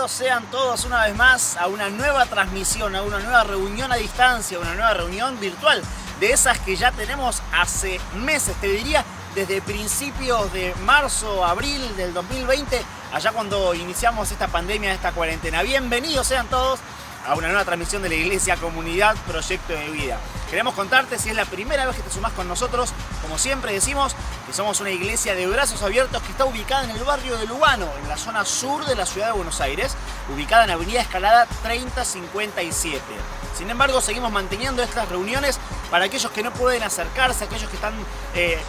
Bienvenidos sean todos una vez más a una nueva transmisión, a una nueva reunión a distancia, una nueva reunión virtual, de esas que ya tenemos hace meses, te diría desde principios de marzo, abril del 2020, allá cuando iniciamos esta pandemia, esta cuarentena. Bienvenidos sean todos a una nueva transmisión de la Iglesia Comunidad Proyecto de Vida. Queremos contarte, si es la primera vez que te sumás con nosotros, como siempre decimos, que somos una iglesia de brazos abiertos que está ubicada en el barrio de Lugano, en la zona sur de la ciudad de Buenos Aires, ubicada en Avenida Escalada 3057. Sin embargo, seguimos manteniendo estas reuniones para aquellos que no pueden acercarse, aquellos que están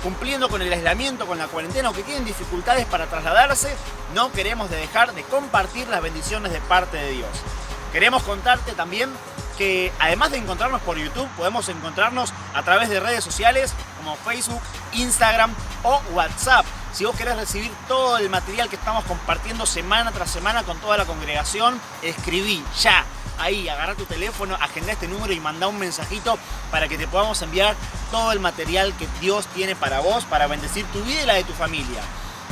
cumpliendo con el aislamiento, con la cuarentena o que tienen dificultades para trasladarse. No queremos dejar de compartir las bendiciones de parte de Dios. Queremos contarte también que además de encontrarnos por YouTube, podemos encontrarnos a través de redes sociales como Facebook, Instagram o WhatsApp. Si vos querés recibir todo el material que estamos compartiendo semana tras semana con toda la congregación, escribí ya. Ahí, agarra tu teléfono, agenda este número y manda un mensajito para que te podamos enviar todo el material que Dios tiene para vos, para bendecir tu vida y la de tu familia.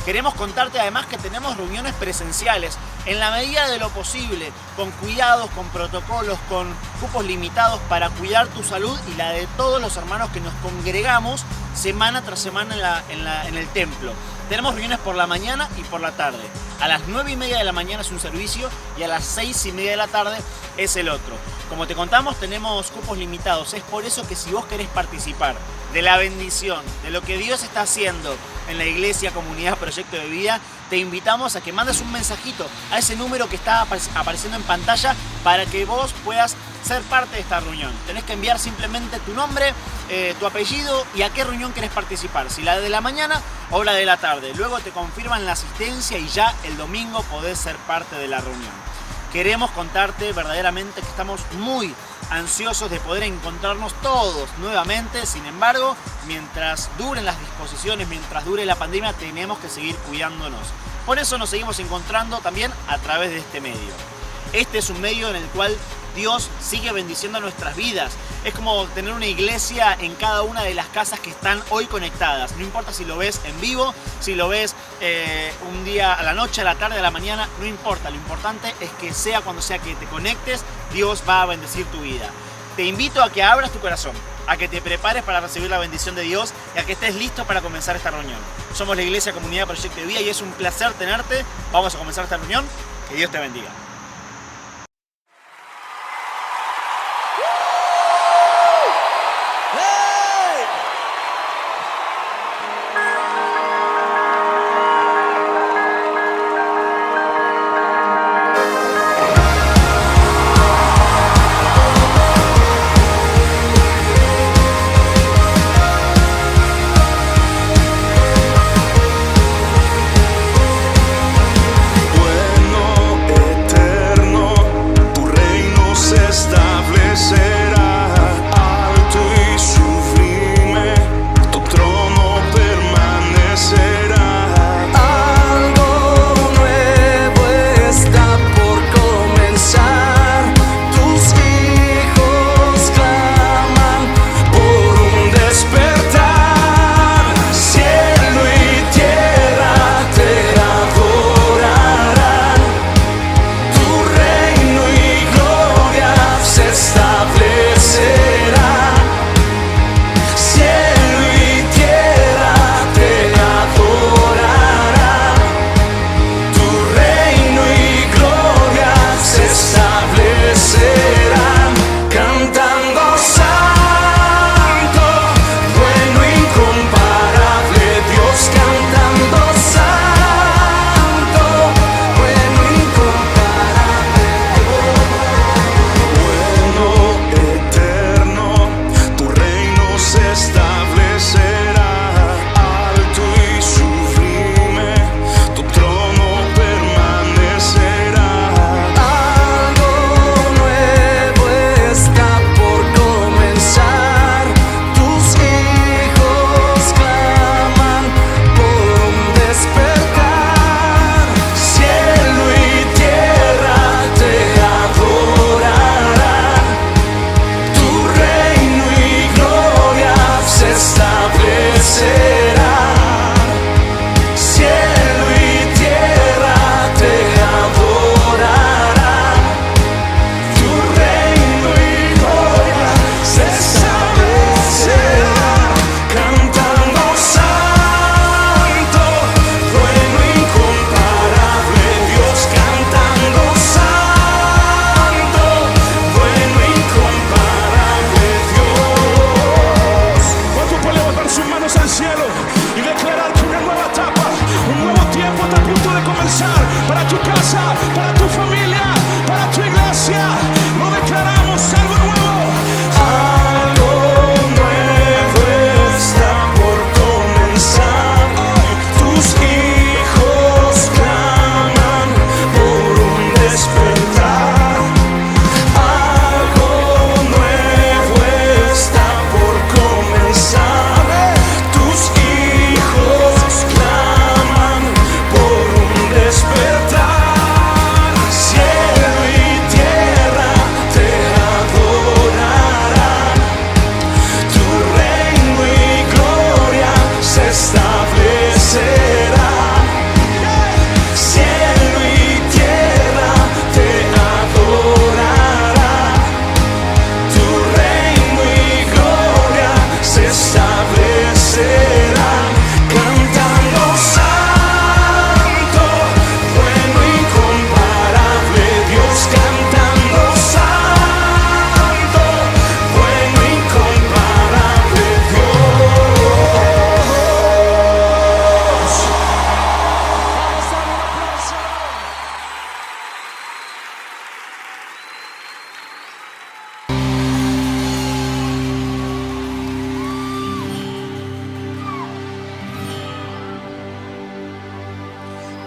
Queremos contarte además que tenemos reuniones presenciales en la medida de lo posible, con cuidados, con protocolos, con cupos limitados para cuidar tu salud y la de todos los hermanos que nos congregamos semana tras semana en el templo. Tenemos reuniones por la mañana y por la tarde. A las 9:30 de la mañana es un servicio y a las 6:30 de la tarde es el otro. Como te contamos, tenemos cupos limitados. Es por eso que si vos querés participar de la bendición, de lo que Dios está haciendo en la Iglesia Comunidad Proyecto de Vida, te invitamos a que mandes un mensajito a ese número que está apareciendo en pantalla para que vos puedas ser parte de esta reunión. Tenés que enviar simplemente tu nombre, tu apellido y a qué reunión querés participar, si la de la mañana o la de la tarde. Luego te confirman la asistencia y ya el domingo podés ser parte de la reunión. Queremos contarte verdaderamente que estamos muy ansiosos de poder encontrarnos todos nuevamente. Sin embargo, mientras duren las disposiciones, mientras dure la pandemia, tenemos que seguir cuidándonos. Por eso nos seguimos encontrando también a través de este medio. Este es un medio en el cual Dios sigue bendiciendo nuestras vidas. Es como tener una iglesia en cada una de las casas que están hoy conectadas. No importa si lo ves en vivo, si lo ves un día a la noche, a la tarde, a la mañana, no importa. Lo importante es que sea cuando sea que te conectes, Dios va a bendecir tu vida. Te invito a que abras tu corazón, a que te prepares para recibir la bendición de Dios y a que estés listo para comenzar esta reunión. Somos la Iglesia Comunidad Proyecto de Vida y es un placer tenerte. Vamos a comenzar esta reunión. Que Dios te bendiga. Bueno,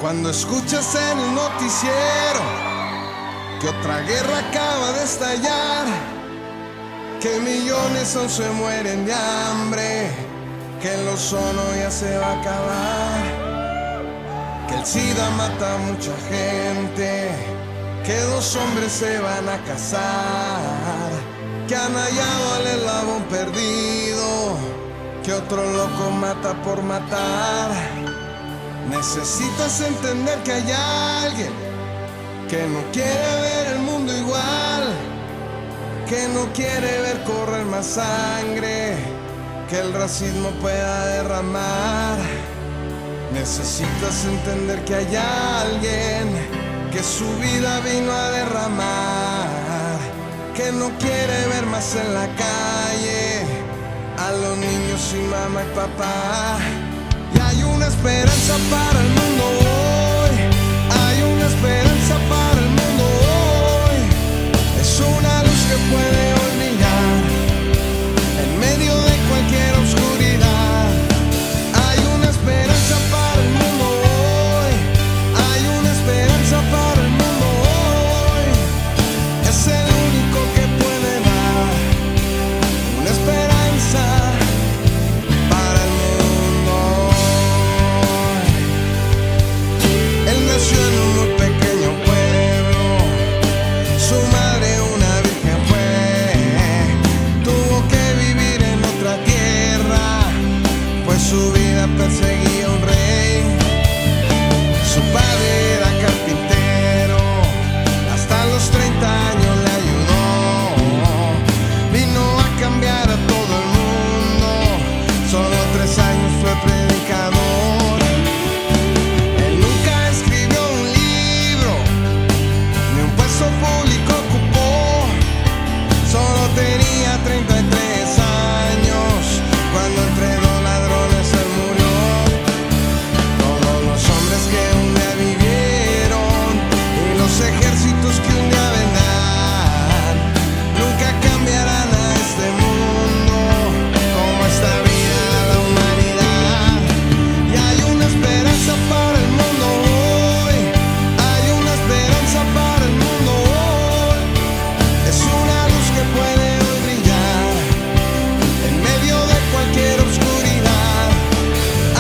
Cuando escuchas en el noticiero que otra guerra acaba de estallar, que millones aún se mueren de hambre, que el ozono ya se va a acabar, que el SIDA mata a mucha gente, que 2 hombres se van a casar, que han hallado al eslabón perdido, que otro loco mata por matar. Necesitas entender que hay alguien que no quiere ver el mundo igual, que no quiere ver correr más sangre, que el racismo pueda derramar. Necesitas entender que hay alguien que su vida vino a derramar, que no quiere ver más en la calle a los niños sin mamá y papá. Y hay una esperanza para el mundo hoy, hay una esperanza para el mundo hoy. Es una luz que puede hoy brillar en medio de cualquier oscuridad. Hay una esperanza para el mundo hoy, hay una esperanza para el mundo hoy. Es el único que puede dar una esperanza para el mundo hoy. Él nació en un muy pequeño pueblo, su madre una virgen fue, tuvo que vivir en otra tierra, pues su vida perseguía un rey. Su padre era carpintero, hasta los 30 años le ayudó, vino a cambiar a todo el mundo, solo 3 años fue predicador. Él nunca escribió un libro, ni un puesto público ocupó, solo tenía 33 años cuando entre 2 ladrones él murió. Todos los hombres que un día vivieron y los ejércitos que un día vendrán nunca cambiarán a este mundo como esta vida a la humanidad. Y hay una esperanza para el mundo hoy, hay una esperanza para el mundo hoy. Es una luz que puede hoy brillar en medio de cualquier oscuridad.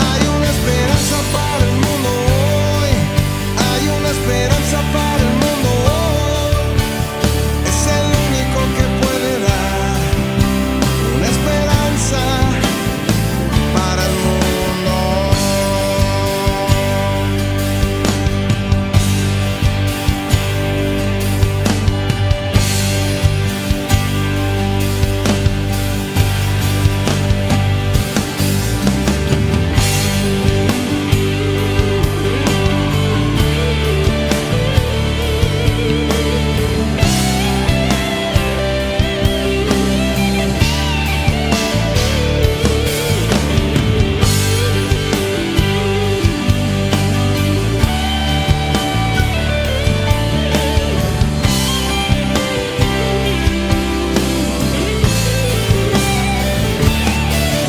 Hay una esperanza para el mundo hoy, hay una esperanza para el mundo hoy. Es el único que puede dar una esperanza para el mundo.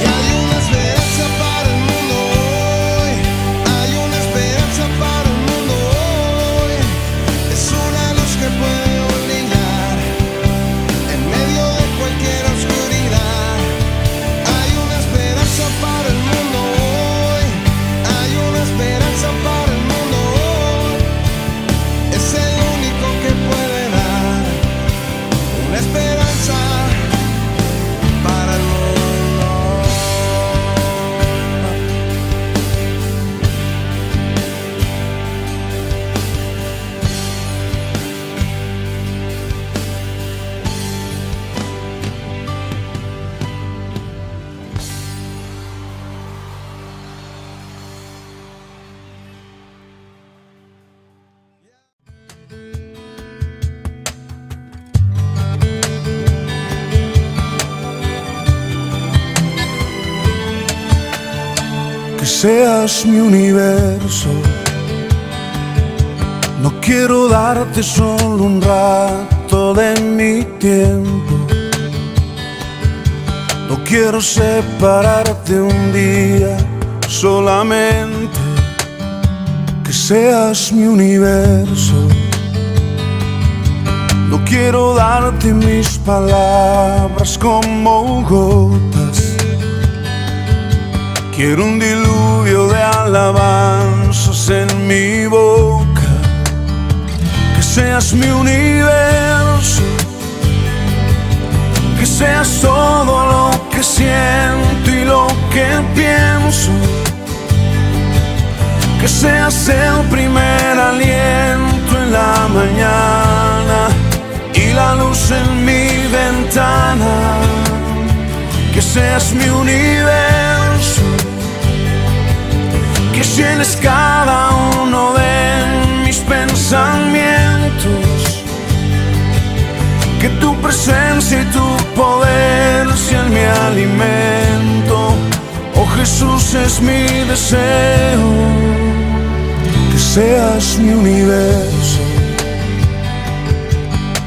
Y hay una esperanza para el mundo hoy, hay una esperanza para el mundo hoy. Es una luz que puede hoy brillar en medio de cualquier oscuridad. Hay una esperanza para el mundo hoy, hay una esperanza para el mundo hoy. Es el único que puede dar una esperanza para el mundo. Que seas mi universo, no quiero darte solo un rato de mi tiempo, no quiero separarte un día solamente. Que seas mi universo. No quiero darte mis palabras como gotas. Quiero un diluvio de alabanzas en mi boca. Que seas mi universo, que seas todo lo que siento y lo que pienso. Que seas el primer aliento en la mañana y la luz en mi ventana. Que seas mi universo, que llenes cada uno de mis pensamientos. Que tu presencia y tu poder sean mi alimento. Oh Jesús, es mi deseo que seas mi universo.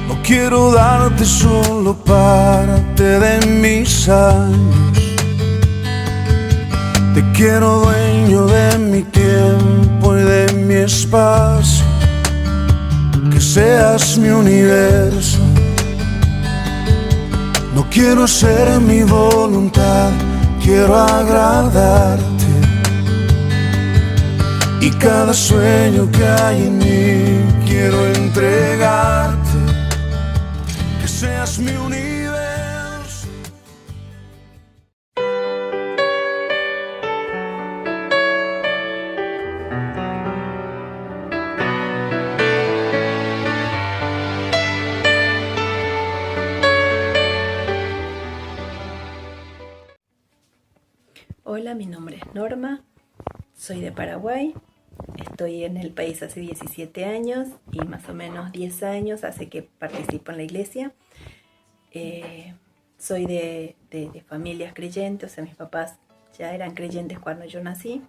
No quiero darte solo parte de mis años. Te quiero dueño de mi tiempo y de mi espacio. Que seas mi universo. No quiero hacer mi voluntad, quiero agradarte. Y cada sueño que hay en mí quiero entregarte. Que seas mi universo. Hola, mi nombre es Norma, soy de Paraguay, estoy en el país hace 17 años y más o menos 10 años hace que participo en la iglesia. Soy de familias creyentes, o sea, mis papás ya eran creyentes cuando yo nací.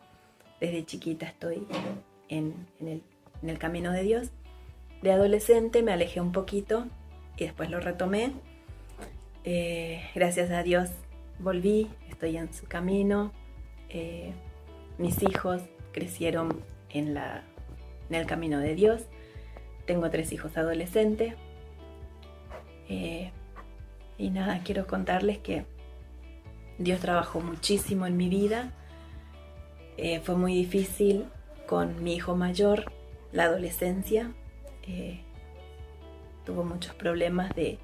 Desde chiquita estoy en el camino de Dios. De adolescente me alejé un poquito y después lo retomé. Gracias a Dios volví, estoy en su camino. Mis hijos crecieron en el camino de Dios. Tengo 3 hijos adolescentes. Y nada, quiero contarles que Dios trabajó muchísimo en mi vida. Fue muy difícil con mi hijo mayor, la adolescencia. Tuvo muchos problemas de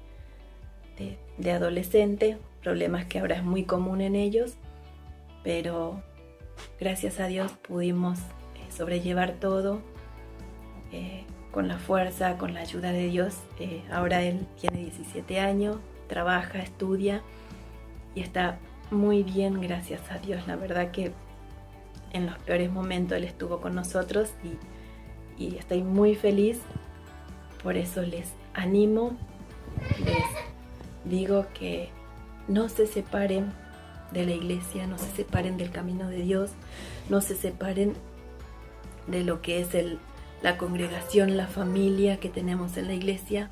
adolescente, problemas que ahora es muy común en ellos, pero gracias a Dios pudimos sobrellevar todo con la fuerza, con la ayuda de Dios. Ahora él tiene 17 años, trabaja, estudia y está muy bien, gracias a Dios. La verdad que en los peores momentos él estuvo con nosotros y estoy muy feliz. Por eso les animo, les digo que no se separen de la iglesia, no se separen del camino de Dios, no se separen de lo que es la congregación, la familia que tenemos en la iglesia.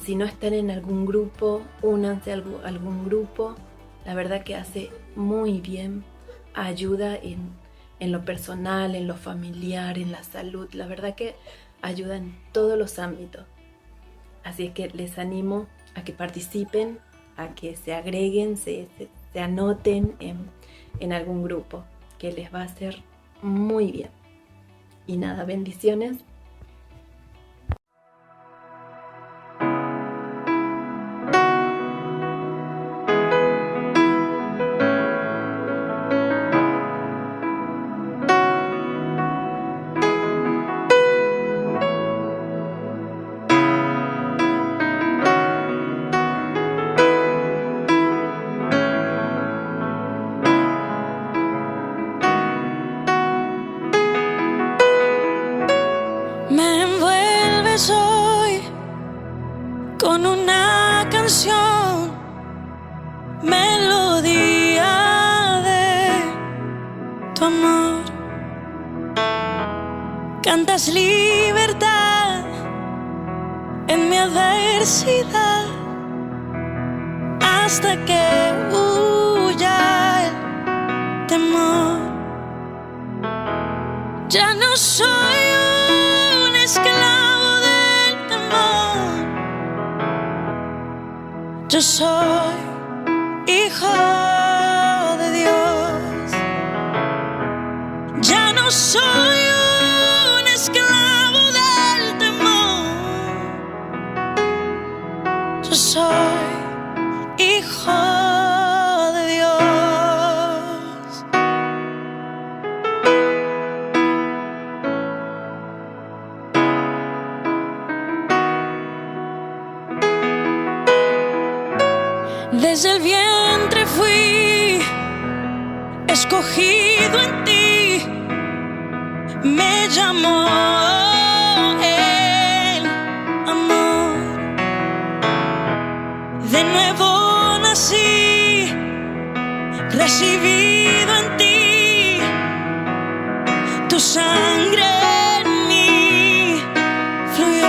Si no están en algún grupo, únanse a algún grupo. La verdad que hace muy bien, ayuda en lo personal, en lo familiar, en la salud. La verdad que ayuda en todos los ámbitos. Así es que les animo a que participen, a que se agreguen, se anoten en algún grupo, que les va a hacer muy bien. Y nada, bendiciones. Me envuelves hoy con una canción, melodía de tu amor. Cantas libertad en mi adversidad hasta que huya el temor. Ya no soy un esclavo del temor. Yo soy hijo de Dios. Ya no soy un esclavo del temor. Yo soy hijo de Dios. Desde el vientre fui escogido en ti, me llamó el amor. De nuevo nací, recibido en ti, tu sangre en mí fluyó.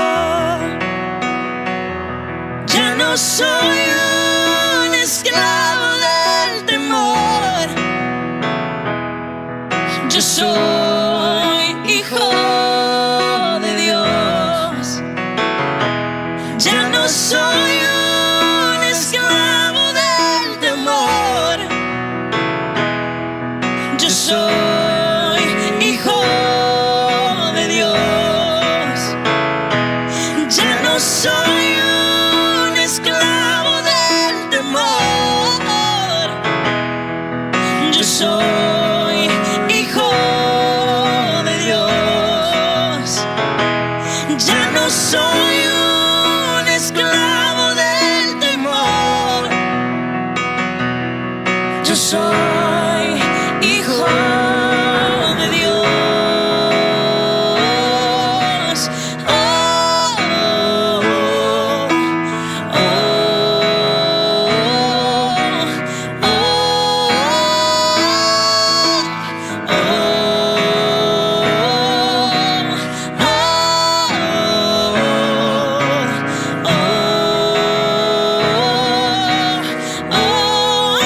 Ya no soy un esclavo del temor. Yo soy hijo de Dios. Ya no soy un esclavo del temor. Yo soy hijo de Dios. Ya no soy un esclavo del temor. Yo soy hijo de Dios. Ya no soy un esclavo del temor. Yo soy hijo de Dios. Oh, oh, oh,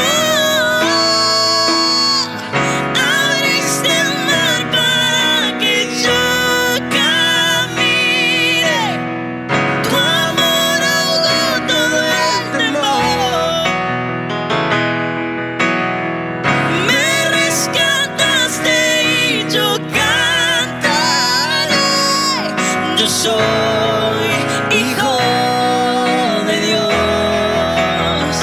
abriste el mar para que yo camine. Tu amor ahogó todo el temor. Me rescataste y yo cantaré. Yo soy hijo de Dios.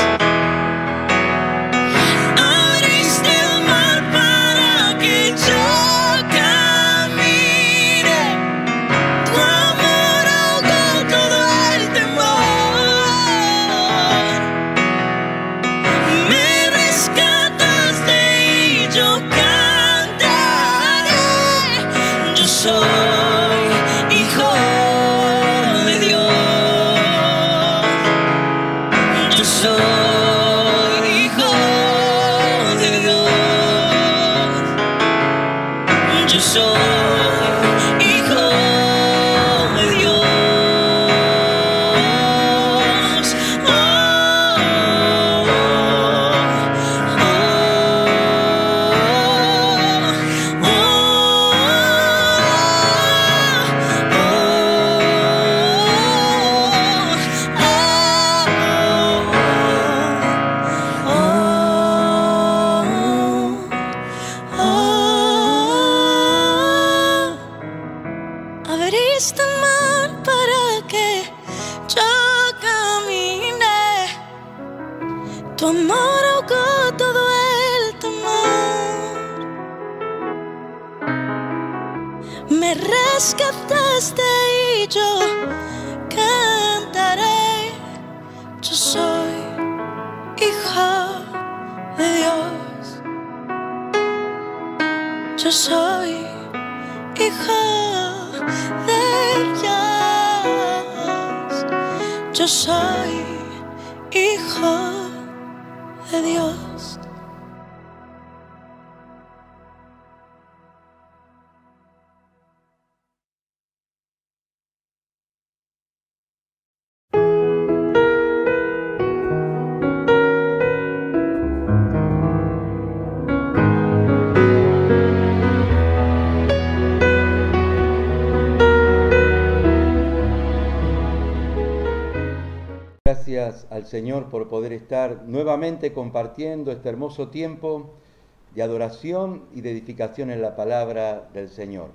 Abriste el mar para que yo camine. Tu amor ahogó todo el temor. Me rescataste y yo cantaré. Yo soy hijo de Dios. Yo soy hijo de Dios. Yo soy hijo de Dios. Oh, abriste el mar para que yo camine. Tu amor ahogó todo el temor. Me rescataste y yo cantaré. Yo soy hijo de Dios. Yo soy hijo de Dios. Yo soy hijo de Dios. gracias al Señor por poder estar nuevamente compartiendo este hermoso tiempo de adoración y de edificación en la palabra del Señor.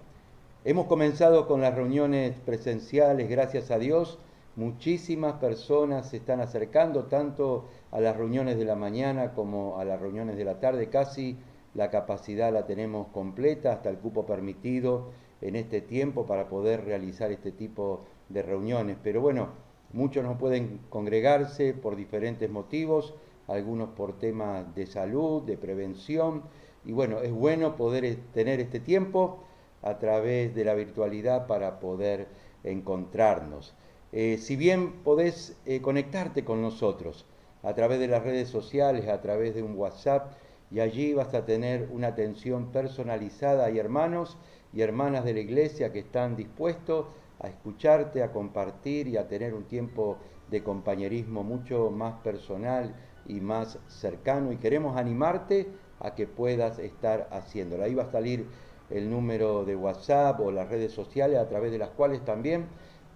Hemos comenzado con las reuniones presenciales, gracias a Dios. Muchísimas personas se están acercando tanto a las reuniones de la mañana como a las reuniones de la tarde. Casi la capacidad la tenemos completa, hasta el cupo permitido en este tiempo para poder realizar este tipo de reuniones. Pero bueno, muchos no pueden congregarse por diferentes motivos, algunos por temas de salud, de prevención. Y bueno, es bueno poder tener este tiempo a través de la virtualidad para poder encontrarnos. Si bien podés conectarte con nosotros a través de las redes sociales, a través de un WhatsApp, y allí vas a tener una atención personalizada. Hay hermanos y hermanas de la iglesia que están dispuestos a escucharte, a compartir y a tener un tiempo de compañerismo mucho más personal y más cercano. Y queremos animarte a que puedas estar haciéndolo. Ahí va a salir el número de WhatsApp o las redes sociales a través de las cuales también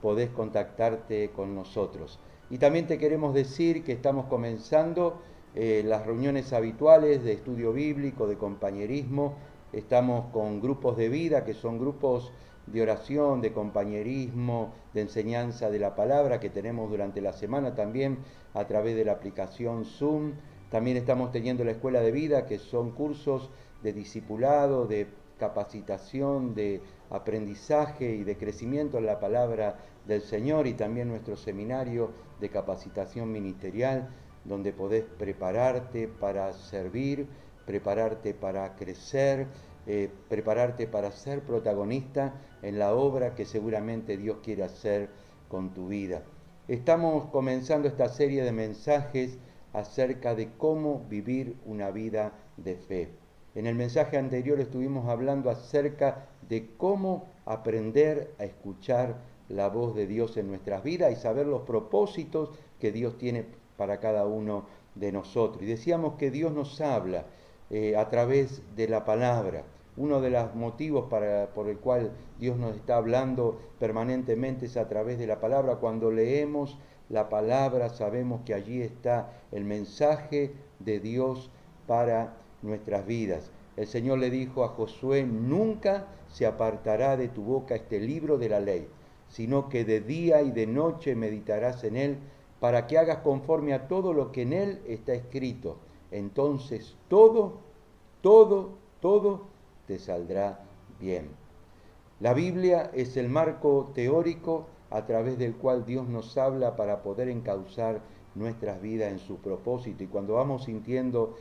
podés contactarte con nosotros. Y también te queremos decir que estamos comenzando las reuniones habituales de estudio bíblico, de compañerismo. Estamos con grupos de vida, que son grupos de oración, de compañerismo, de enseñanza de la palabra que tenemos durante la semana también a través de la aplicación Zoom. También estamos teniendo la escuela de vida, que son cursos de discipulado, de capacitación, de aprendizaje y de crecimiento en la palabra del Señor, y también nuestro seminario de capacitación ministerial, donde podés prepararte para servir, prepararte para crecer, prepararte para ser protagonista en la obra que seguramente Dios quiere hacer con tu vida. Estamos comenzando esta serie de mensajes acerca de cómo vivir una vida de fe. En el mensaje anterior estuvimos hablando acerca de cómo aprender a escuchar la voz de Dios en nuestras vidas y saber los propósitos que Dios tiene para cada uno de nosotros. Y decíamos que Dios nos habla a través de la palabra. Uno de los motivos por el cual Dios nos está hablando permanentemente es a través de la palabra. Cuando leemos la palabra sabemos que allí está el mensaje de Dios para nuestras vidas. El Señor le dijo a Josué: nunca se apartará de tu boca este libro de la ley, sino que de día y de noche meditarás en él, para que hagas conforme a todo lo que en él está escrito. Entonces todo te saldrá bien. La Biblia es el marco teórico a través del cual Dios nos habla para poder encauzar nuestras vidas en su propósito. Y cuando vamos sintiendo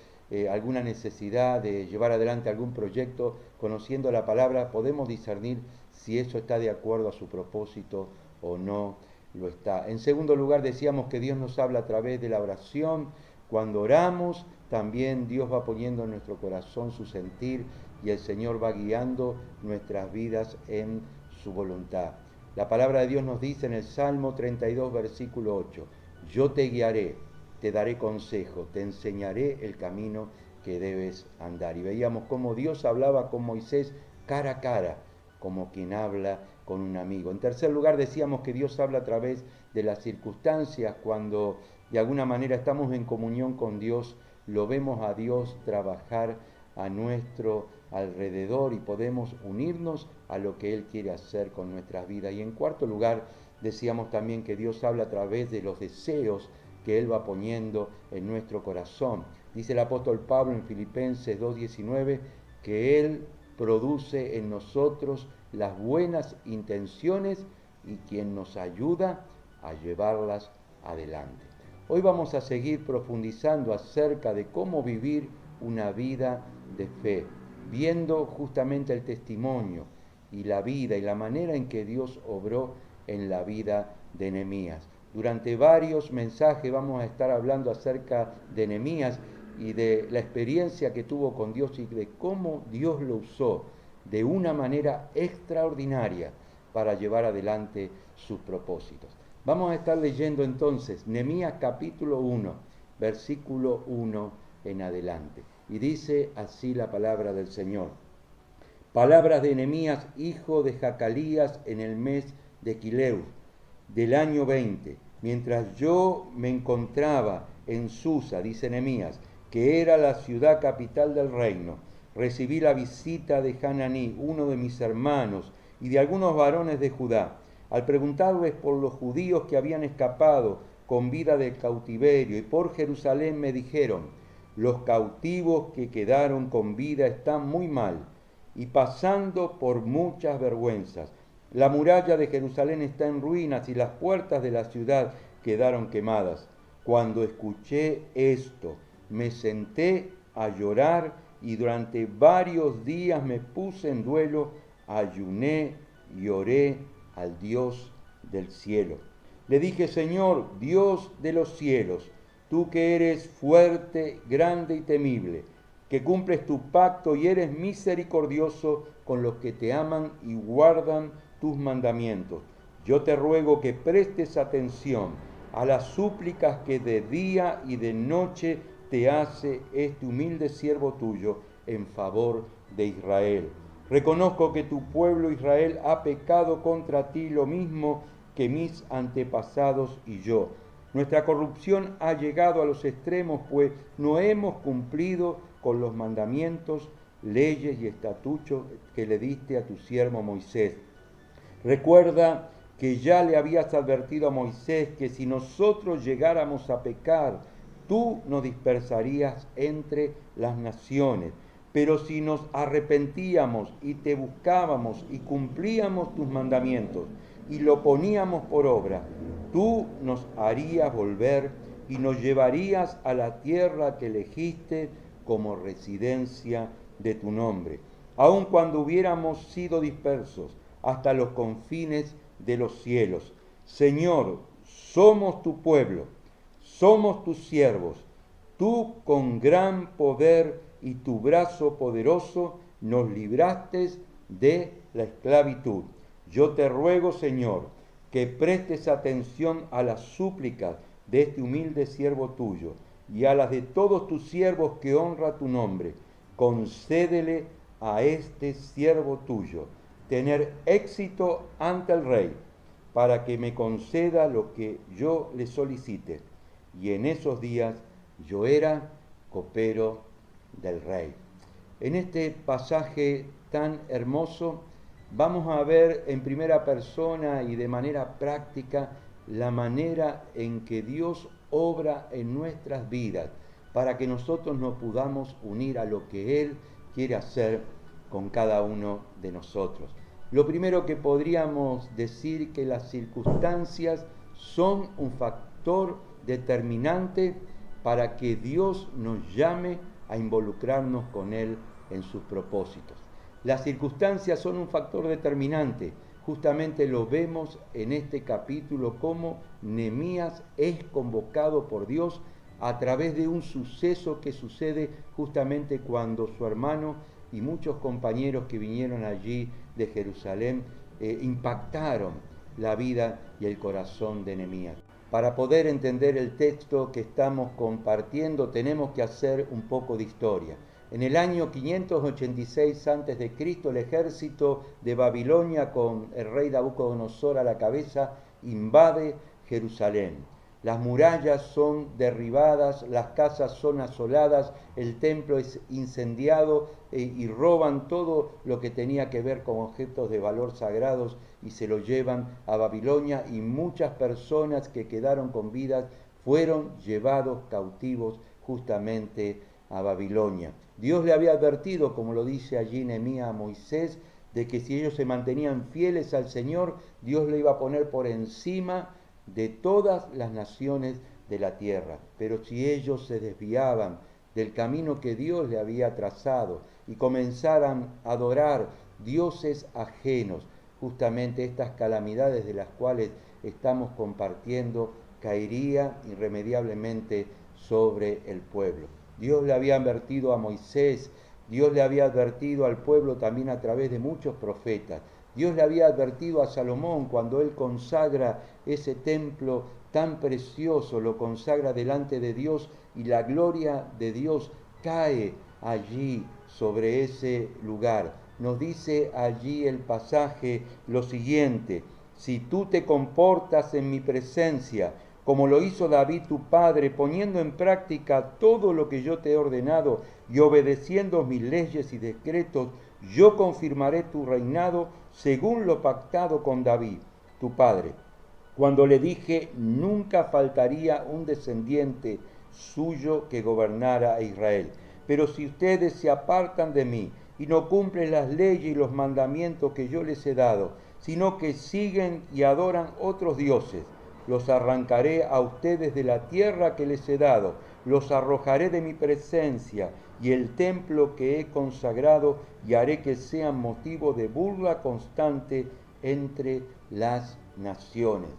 alguna necesidad de llevar adelante algún proyecto, conociendo la palabra, podemos discernir si eso está de acuerdo a su propósito o no lo está. En segundo lugar, decíamos que Dios nos habla a través de la oración. Cuando oramos, también Dios va poniendo en nuestro corazón su sentir y el Señor va guiando nuestras vidas en su voluntad. La palabra de Dios nos dice en el Salmo 32, versículo 8, yo te guiaré, te daré consejo, te enseñaré el camino que debes andar. Y veíamos cómo Dios hablaba con Moisés cara a cara, como quien habla con un amigo. En tercer lugar, decíamos que Dios habla a través de las circunstancias. Cuando de alguna manera estamos en comunión con Dios, lo vemos a Dios trabajar a nuestro alrededor y podemos unirnos a lo que Él quiere hacer con nuestras vidas. Y en cuarto lugar, decíamos también que Dios habla a través de los deseos que Él va poniendo en nuestro corazón. Dice el apóstol Pablo en Filipenses 2:19 que Él produce en nosotros las buenas intenciones y quien nos ayuda a llevarlas adelante. Hoy vamos a seguir profundizando acerca de cómo vivir una vida de fe, viendo justamente el testimonio y la vida y la manera en que Dios obró en la vida de Nehemías. Durante varios mensajes vamos a estar hablando acerca de Nehemías y de la experiencia que tuvo con Dios y de cómo Dios lo usó de una manera extraordinaria para llevar adelante sus propósitos. Vamos a estar leyendo entonces Nehemías capítulo 1, versículo 1 en adelante. Y dice así la palabra del Señor. Palabras de Nehemías, hijo de Jacalías, en el mes de Quileu, del año 20, mientras yo me encontraba en Susa, dice Nehemías, que era la ciudad capital del reino, recibí la visita de Hananí, uno de mis hermanos, y de algunos varones de Judá. Al preguntarles por los judíos que habían escapado con vida del cautiverio y por Jerusalén, me dijeron: los cautivos que quedaron con vida están muy mal y pasando por muchas vergüenzas. La muralla de Jerusalén está en ruinas y las puertas de la ciudad quedaron quemadas. Cuando escuché esto, me senté a llorar y durante varios días me puse en duelo, ayuné y oré al Dios del cielo. Le dije: Señor, Dios de los cielos, tú que eres fuerte, grande y temible, que cumples tu pacto y eres misericordioso con los que te aman y guardan tus mandamientos. Yo te ruego que prestes atención a las súplicas que de día y de noche te hace este humilde siervo tuyo en favor de Israel. Reconozco que tu pueblo Israel ha pecado contra ti lo mismo que mis antepasados y yo. Nuestra corrupción ha llegado a los extremos, pues no hemos cumplido con los mandamientos, leyes y estatutos que le diste a tu siervo Moisés. Recuerda que ya le habías advertido a Moisés que si nosotros llegáramos a pecar, tú nos dispersarías entre las naciones. Pero si nos arrepentíamos y te buscábamos y cumplíamos tus mandamientos y lo poníamos por obra, tú nos harías volver y nos llevarías a la tierra que elegiste como residencia de tu nombre, aun cuando hubiéramos sido dispersos hasta los confines de los cielos. Señor, somos tu pueblo, somos tus siervos, tú con gran poder y tu brazo poderoso nos libraste de la esclavitud. Yo te ruego, Señor, que prestes atención a las súplicas de este humilde siervo tuyo y a las de todos tus siervos que honra tu nombre. Concédele a este siervo tuyo tener éxito ante el rey, para que me conceda lo que yo le solicite. Y en esos días yo era copero del rey. En este pasaje tan hermoso vamos a ver en primera persona y de manera práctica la manera en que Dios obra en nuestras vidas para que nosotros nos podamos unir a lo que Él quiere hacer con cada uno de nosotros. Lo primero que podríamos decir que las circunstancias son un factor determinante para que Dios nos llame a involucrarnos con Él en sus propósitos. Las circunstancias son un factor determinante. Justamente lo vemos en este capítulo, cómo Nehemías es convocado por Dios a través de un suceso que sucede justamente cuando su hermano y muchos compañeros que vinieron allí de Jerusalén impactaron la vida y el corazón de Nehemías. Para poder entender el texto que estamos compartiendo, tenemos que hacer un poco de historia. En el año 586 a.C., el ejército de Babilonia, con el rey Nabucodonosor a la cabeza, invade Jerusalén. Las murallas son derribadas, las casas son asoladas, el templo es incendiado y roban todo lo que tenía que ver con objetos de valor sagrados y se lo llevan a Babilonia, y muchas personas que quedaron con vida fueron llevados cautivos justamente a Babilonia. Dios le había advertido, como lo dice allí Nehemías a Moisés, de que si ellos se mantenían fieles al Señor, Dios le iba a poner por encima de todas las naciones de la tierra. Pero si ellos se desviaban del camino que Dios le había trazado y comenzaran a adorar dioses ajenos, justamente estas calamidades de las cuales estamos compartiendo caería irremediablemente sobre el pueblo. Dios le había advertido a Moisés, Dios le había advertido al pueblo también a través de muchos profetas. Dios le había advertido a Salomón cuando él consagra ese templo tan precioso, lo consagra delante de Dios y la gloria de Dios cae allí sobre ese lugar. Nos dice allí el pasaje lo siguiente: si tú te comportas en mi presencia como lo hizo David tu padre, poniendo en práctica todo lo que yo te he ordenado y obedeciendo mis leyes y decretos, yo confirmaré tu reinado según lo pactado con David, tu padre. Cuando le dije, nunca faltaría un descendiente suyo que gobernara a Israel. Pero si ustedes se apartan de mí y no cumplen las leyes y los mandamientos que yo les he dado, sino que siguen y adoran otros dioses, los arrancaré a ustedes de la tierra que les he dado, los arrojaré de mi presencia y el templo que he consagrado, y haré que sean motivo de burla constante entre las naciones.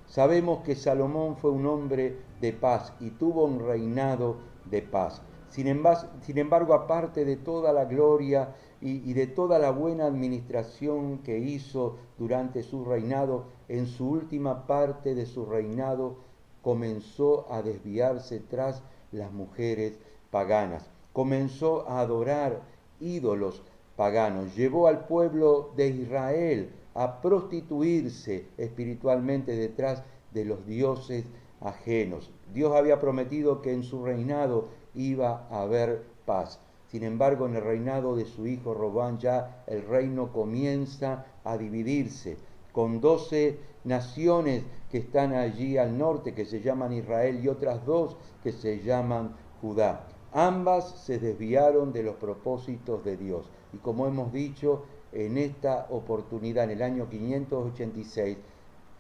Sabemos que Salomón fue un hombre de paz y tuvo un reinado de paz. Sin embargo, aparte de toda la gloria y de toda la buena administración que hizo durante su reinado, en su última parte de su reinado comenzó a desviarse tras las mujeres paganas. Comenzó a adorar ídolos paganos. Llevó al pueblo de Israel a prostituirse espiritualmente detrás de los dioses ajenos. Dios había prometido que en su reinado iba a haber paz. Sin embargo, en el reinado de su hijo Roboam ya el reino comienza a dividirse, con 12 naciones que están allí al norte, que se llaman Israel, y otras 2 que se llaman Judá. Ambas se desviaron de los propósitos de Dios. Y como hemos dicho, en esta oportunidad, en el año 586,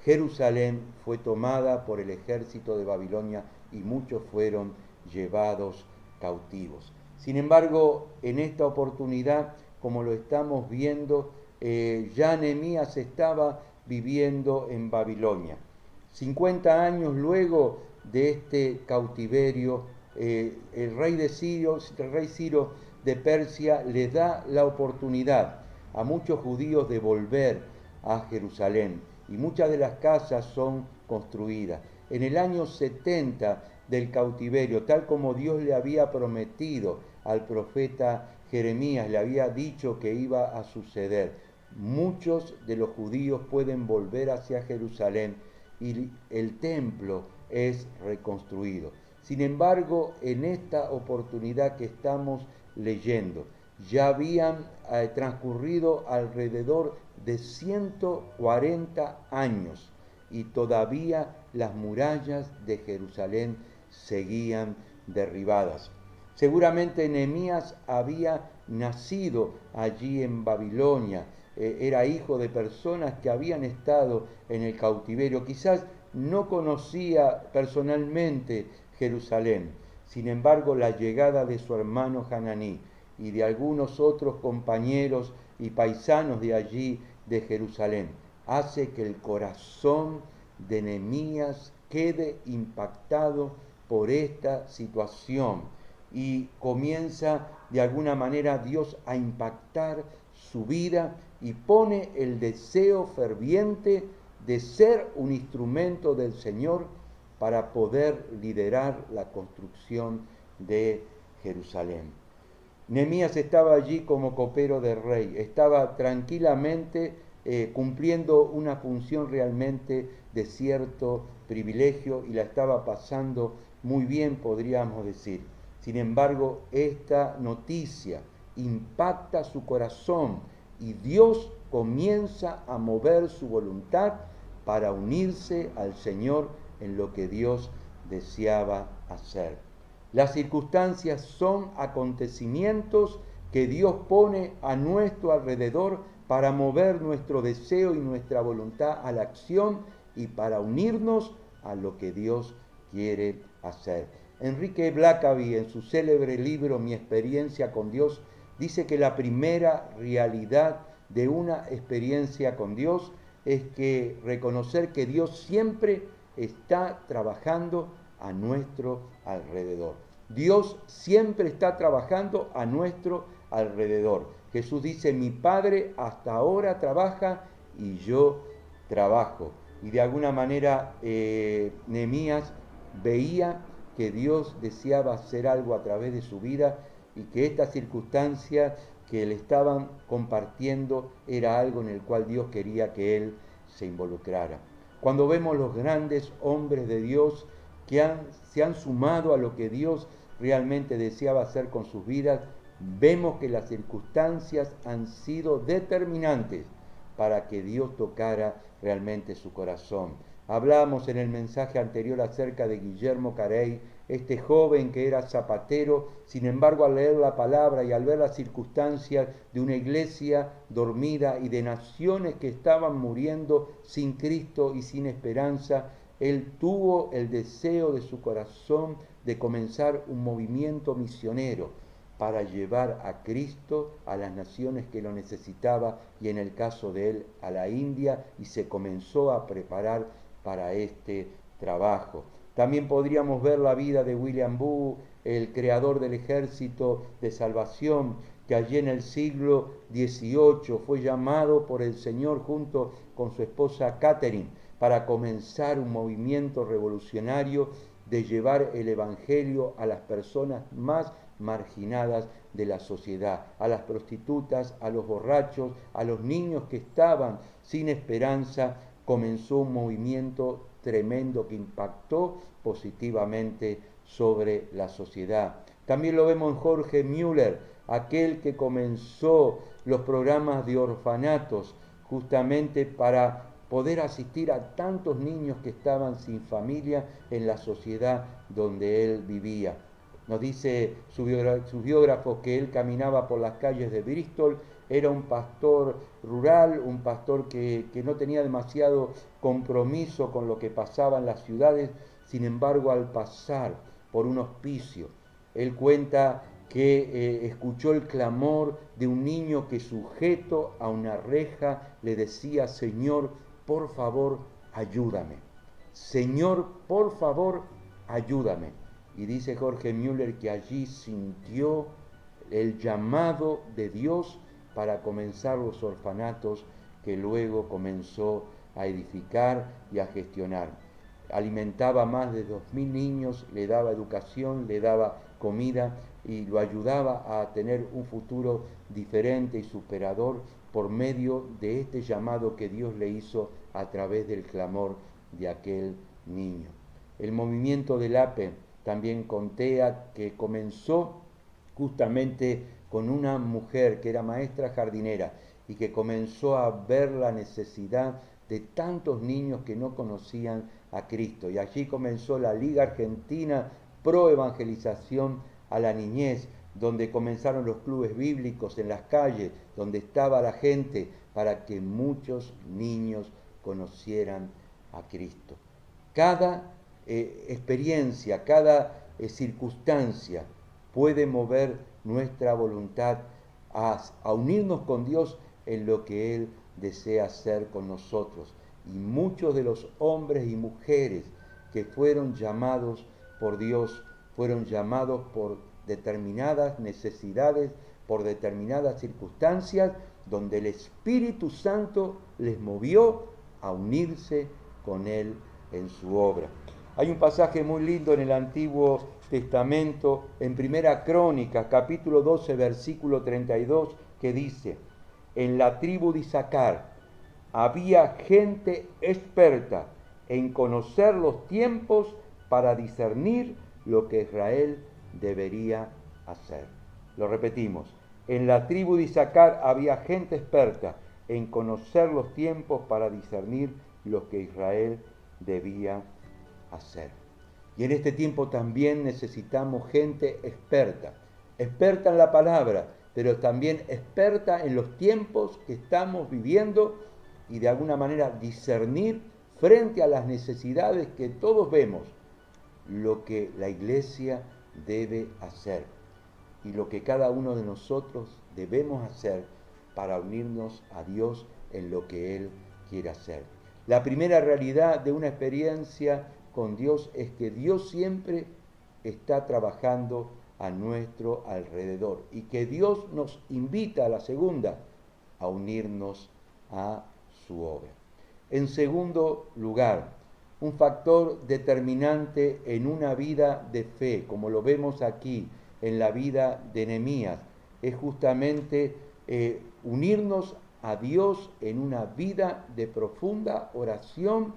Jerusalén fue tomada por el ejército de Babilonia y muchos fueron llevados cautivos. Sin embargo, en esta oportunidad, como lo estamos viendo, ya Nehemías estaba viviendo en Babilonia. 50 años luego de este cautiverio, el rey Ciro de Persia le da la oportunidad a muchos judíos de volver a Jerusalén, y muchas de las casas son construidas. En el año 70 del cautiverio, tal como Dios le había prometido al profeta Jeremías, le había dicho que iba a suceder, muchos de los judíos pueden volver hacia Jerusalén y el templo es reconstruido. Sin embargo, en esta oportunidad que estamos leyendo, ya habían transcurrido alrededor de 140 años y todavía las murallas de Jerusalén seguían derribadas. Seguramente Nehemías había nacido allí en Babilonia, era hijo de personas que habían estado en el cautiverio, quizás no conocía personalmente Jerusalén. Sin embargo, la llegada de su hermano Hananí y de algunos otros compañeros y paisanos de allí de Jerusalén hace que el corazón de Nehemías quede impactado por esta situación y comienza de alguna manera Dios a impactar su vida y pone el deseo ferviente de ser un instrumento del Señor para poder liderar la construcción de Jerusalén. Nehemías estaba allí como copero del rey, estaba tranquilamente cumpliendo una función realmente de cierto privilegio y la estaba pasando muy bien, podríamos decir. Sin embargo, esta noticia impacta su corazón y Dios comienza a mover su voluntad para unirse al Señor en lo que Dios deseaba hacer. Las circunstancias son acontecimientos que Dios pone a nuestro alrededor para mover nuestro deseo y nuestra voluntad a la acción y para unirnos a lo que Dios quiere hacer. Enrique Blackaby, en su célebre libro Mi experiencia con Dios, dice que la primera realidad de una experiencia con Dios es que reconocer que Dios siempre está trabajando a nuestro alrededor. Dios siempre está trabajando a nuestro alrededor. Jesús dice, mi Padre hasta ahora trabaja y yo trabajo. Y de alguna manera Nehemías veía que Dios deseaba hacer algo a través de su vida y que esta circunstancia que le estaban compartiendo era algo en el cual Dios quería que él se involucrara. cuando vemos los grandes hombres de Dios que se han sumado a lo que Dios realmente deseaba hacer con sus vidas, vemos que las circunstancias han sido determinantes para que Dios tocara realmente su corazón. Hablábamos en el mensaje anterior acerca de Guillermo Carey, este joven que era zapatero, sin embargo al leer la palabra y al ver las circunstancias de una iglesia dormida y de naciones que estaban muriendo sin Cristo y sin esperanza, él tuvo el deseo de su corazón de comenzar un movimiento misionero para llevar a Cristo a las naciones que lo necesitaba, y en el caso de él a la India, y se comenzó a preparar para este trabajo. También podríamos ver la vida de William Booth, el creador del Ejército de Salvación, que allí en el siglo XVIII fue llamado por el Señor junto con su esposa Catherine para comenzar un movimiento revolucionario de llevar el Evangelio a las personas más marginadas de la sociedad, a las prostitutas, a los borrachos, a los niños que estaban sin esperanza. Comenzó un movimiento tremendo que impactó positivamente sobre la sociedad. También lo vemos en Jorge Müller, aquel que comenzó los programas de orfanatos justamente para poder asistir a tantos niños que estaban sin familia en la sociedad donde él vivía. Nos dice su biógrafo que él caminaba por las calles de Bristol, era un pastor rural, un pastor que no tenía demasiado compromiso con lo que pasaba en las ciudades. Sin embargo, al pasar por un hospicio, él cuenta que escuchó el clamor de un niño que, sujeto a una reja, le decía: Señor, por favor, ayúdame. Señor, por favor, ayúdame. Y dice Jorge Müller que allí sintió el llamado de Dios para comenzar los orfanatos que luego comenzó a edificar y a gestionar. Alimentaba a más de 2.000 niños, le daba educación, le daba comida y lo ayudaba a tener un futuro diferente y superador por medio de este llamado que Dios le hizo a través del clamor de aquel niño. El movimiento del APE también contea que comenzó justamente con una mujer que era maestra jardinera y que comenzó a ver la necesidad de tantos niños que no conocían a Cristo. Y allí comenzó la Liga Argentina Pro Evangelización a la Niñez, donde comenzaron los clubes bíblicos en las calles, donde estaba la gente, para que muchos niños conocieran a Cristo. Cada experiencia, cada circunstancia puede mover nuestra voluntad a unirnos con Dios en lo que Él desea hacer con nosotros. Y muchos de los hombres y mujeres que fueron llamados por Dios, fueron llamados por determinadas necesidades, por determinadas circunstancias, donde el Espíritu Santo les movió a unirse con Él en su obra. Hay un pasaje muy lindo en el Antiguo Testamento, en Primera Crónicas, capítulo 12, versículo 32, que dice: en la tribu de Isaacar había gente experta en conocer los tiempos para discernir lo que Israel debería hacer. Lo repetimos: en la tribu de Isaacar había gente experta en conocer los tiempos para discernir lo que Israel debía hacer. Y en este tiempo también necesitamos gente experta en la palabra, pero también experta en los tiempos que estamos viviendo y de alguna manera discernir frente a las necesidades que todos vemos lo que la iglesia debe hacer y lo que cada uno de nosotros debemos hacer para unirnos a Dios en lo que Él quiere hacer. La primera realidad de una experiencia con Dios es que Dios siempre está trabajando a nuestro alrededor y que Dios nos invita, a la segunda, a unirnos a su obra. En segundo lugar, un factor determinante en una vida de fe, como lo vemos aquí en la vida de Nehemías, es justamente unirnos a Dios en una vida de profunda oración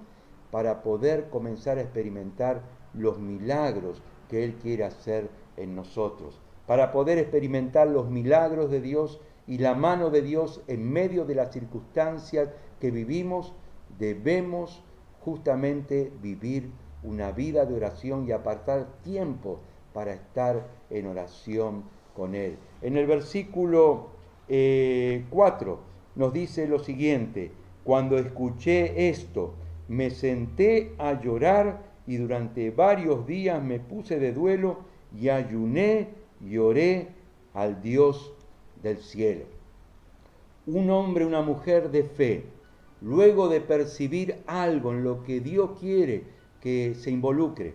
para poder comenzar a experimentar los milagros que Él quiere hacer en nosotros, para poder experimentar los milagros de Dios y la mano de Dios en medio de las circunstancias que vivimos. Debemos justamente vivir una vida de oración y apartar tiempo para estar en oración con Él. En el versículo 4 nos dice lo siguiente: cuando escuché esto, me senté a llorar y durante varios días me puse de duelo y ayuné y oré al Dios del cielo. Un hombre, una mujer de fe, luego de percibir algo en lo que Dios quiere que se involucre,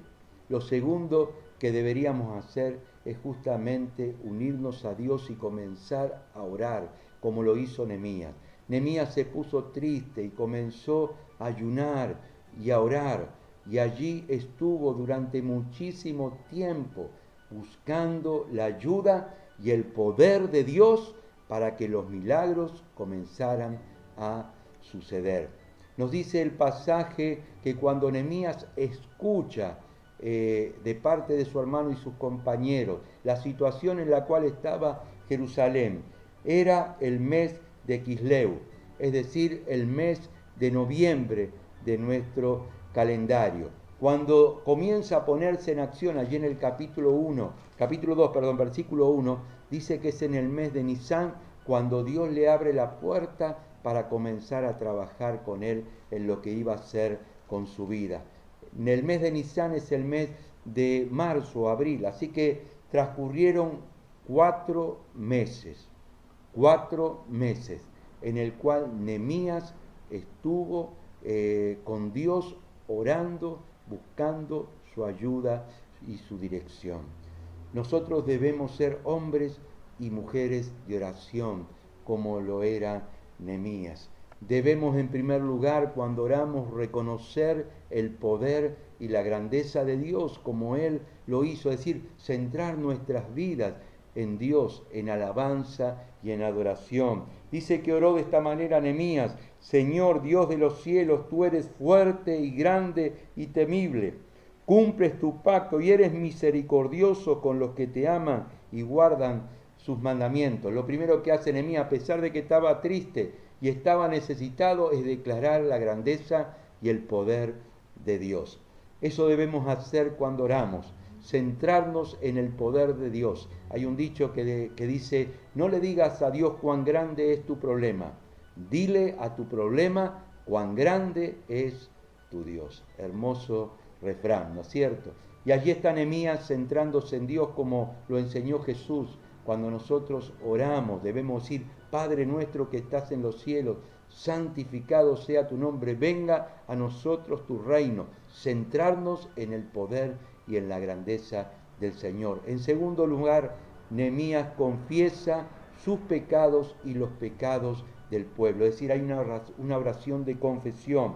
lo segundo que deberíamos hacer es justamente unirnos a Dios y comenzar a orar, como lo hizo Nehemías. Nehemías se puso triste y comenzó a ayunar y a orar, y allí estuvo durante muchísimo tiempo buscando la ayuda y el poder de Dios para que los milagros comenzaran a suceder. Nos dice el pasaje que cuando Nehemías escucha de parte de su hermano y sus compañeros la situación en la cual estaba Jerusalén, era el mes de Quisleu, es decir, el mes de noviembre de nuestro calendario. Cuando comienza a ponerse en acción allí en el capítulo 2, versículo 1, dice que es en el mes de Nisán cuando Dios le abre la puerta para comenzar a trabajar con él en lo que iba a hacer con su vida. En el mes de Nisán es el mes de marzo, abril, así que transcurrieron 4 meses en el cual Nehemías estuvo con Dios orando, buscando su ayuda y su dirección. Nosotros debemos ser hombres y mujeres de oración, como lo era Nehemías. Debemos, en primer lugar, cuando oramos, reconocer el poder y la grandeza de Dios, como Él lo hizo, es decir, centrar nuestras vidas en Dios, en alabanza y en adoración. Dice que oró de esta manera Nehemías: Señor Dios de los cielos, tú eres fuerte y grande y temible. Cumples tu pacto y eres misericordioso con los que te aman y guardan sus mandamientos. Lo primero que hace Nehemías, a pesar de que estaba triste y estaba necesitado, es declarar la grandeza y el poder de Dios. Eso debemos hacer cuando oramos, centrarnos en el poder de Dios. Hay un dicho que dice: no le digas a Dios cuán grande es tu problema, dile a tu problema cuán grande es tu Dios. Hermoso refrán, ¿no es cierto? Y allí está Nehemías centrándose en Dios, como lo enseñó Jesús. Cuando nosotros oramos debemos decir: Padre nuestro que estás en los cielos, santificado sea tu nombre, venga a nosotros tu reino. Centrarnos en el poder y en la grandeza del Señor. En segundo lugar, Nehemías confiesa sus pecados y los pecados del pueblo. Es decir, hay una oración de confesión.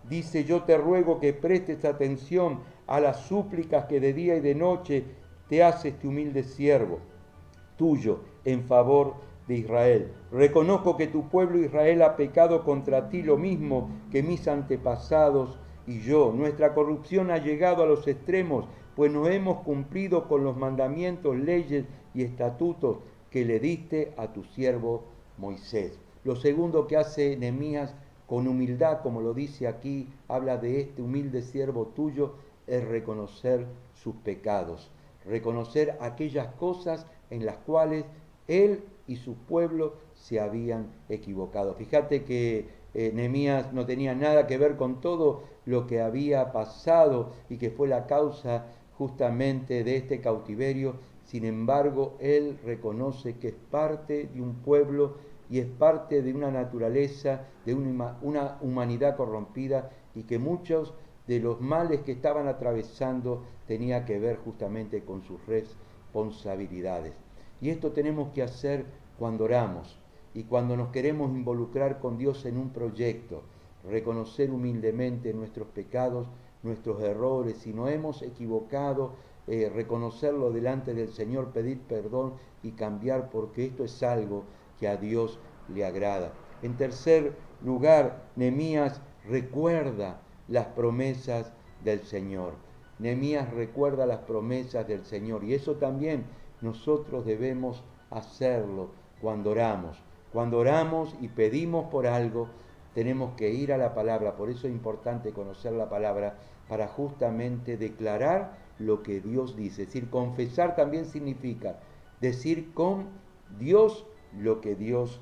Dice: yo te ruego que prestes atención a las súplicas que de día y de noche te hace este humilde siervo tuyo en favor de Israel. Reconozco que tu pueblo Israel ha pecado contra ti lo mismo que mis antepasados y yo. Nuestra corrupción ha llegado a los extremos, pues no hemos cumplido con los mandamientos, leyes y estatutos que le diste a tu siervo Moisés. Lo segundo que hace Nehemías con humildad, como lo dice aquí, habla de este humilde siervo tuyo, es reconocer sus pecados, reconocer aquellas cosas en las cuales él y su pueblo se habían equivocado. Fíjate que Nehemías no tenía nada que ver con todo lo que había pasado y que fue la causa justamente de este cautiverio. Sin embargo, él reconoce que es parte de un pueblo y es parte de una naturaleza, de una humanidad corrompida, y que muchos de los males que estaban atravesando tenía que ver justamente con sus responsabilidades. Y esto tenemos que hacer cuando oramos y cuando nos queremos involucrar con Dios en un proyecto, reconocer humildemente nuestros pecados, nuestros errores. Si nos hemos equivocado, reconocerlo delante del Señor, pedir perdón y cambiar, porque esto es algo que a Dios le agrada. En tercer lugar, Nehemías recuerda las promesas del Señor. Nehemías recuerda las promesas del Señor y eso también nosotros debemos hacerlo cuando oramos. Cuando oramos y pedimos por algo, tenemos que ir a la palabra. Por eso es importante conocer la palabra para justamente declarar lo que Dios dice. Es decir, confesar también significa decir con Dios lo que Dios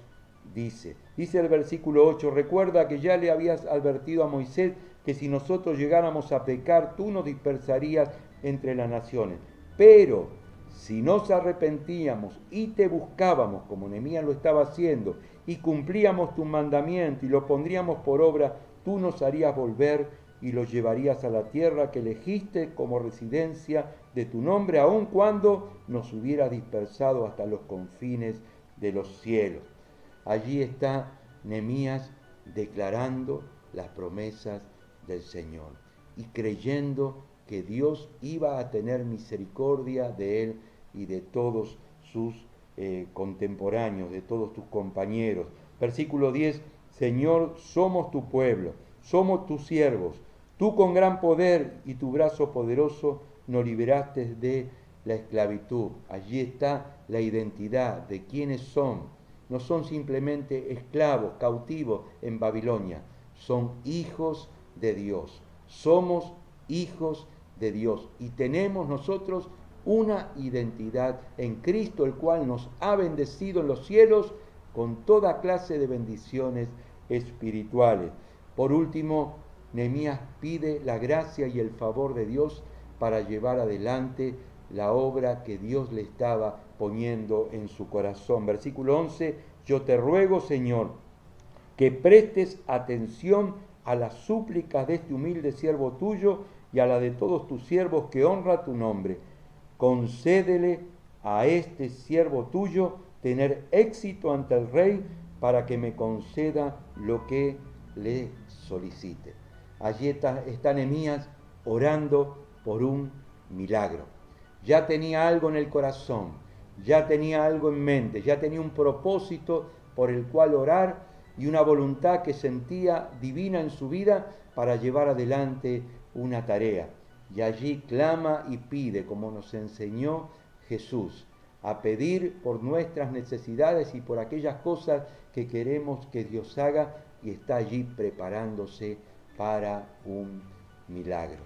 dice. Dice el versículo 8, recuerda que ya le habías advertido a Moisés que si nosotros llegáramos a pecar, tú nos dispersarías entre las naciones. Pero si nos arrepentíamos y te buscábamos, como Nehemías lo estaba haciendo, y cumplíamos tu mandamiento y lo pondríamos por obra, tú nos harías volver y los llevarías a la tierra que elegiste como residencia de tu nombre, aun cuando nos hubiera dispersado hasta los confines de los cielos. Allí está Nehemías declarando las promesas del Señor y creyendo que Dios iba a tener misericordia de él y de todos sus contemporáneos, de todos tus compañeros. Versículo 10, Señor, somos tu pueblo, somos tus siervos. Tú con gran poder y tu brazo poderoso nos liberaste de la esclavitud. Allí está la identidad de quiénes son. No son simplemente esclavos, cautivos en Babilonia. Son hijos de Dios. Somos hijos de Dios. Y tenemos nosotros una identidad en Cristo, el cual nos ha bendecido en los cielos con toda clase de bendiciones espirituales. Por último, Nehemías pide la gracia y el favor de Dios para llevar adelante la obra que Dios le estaba poniendo en su corazón. Versículo 11, yo te ruego, Señor, que prestes atención a las súplicas de este humilde siervo tuyo y a la de todos tus siervos que honra tu nombre. Concédele a este siervo tuyo tener éxito ante el rey para que me conceda lo que le solicite. Allí está Nehemías orando por un milagro. Ya tenía algo en el corazón, ya tenía algo en mente, ya tenía un propósito por el cual orar y una voluntad que sentía divina en su vida para llevar adelante una tarea. Y allí clama y pide, como nos enseñó Jesús, a pedir por nuestras necesidades y por aquellas cosas que queremos que Dios haga, y está allí preparándose para un milagro.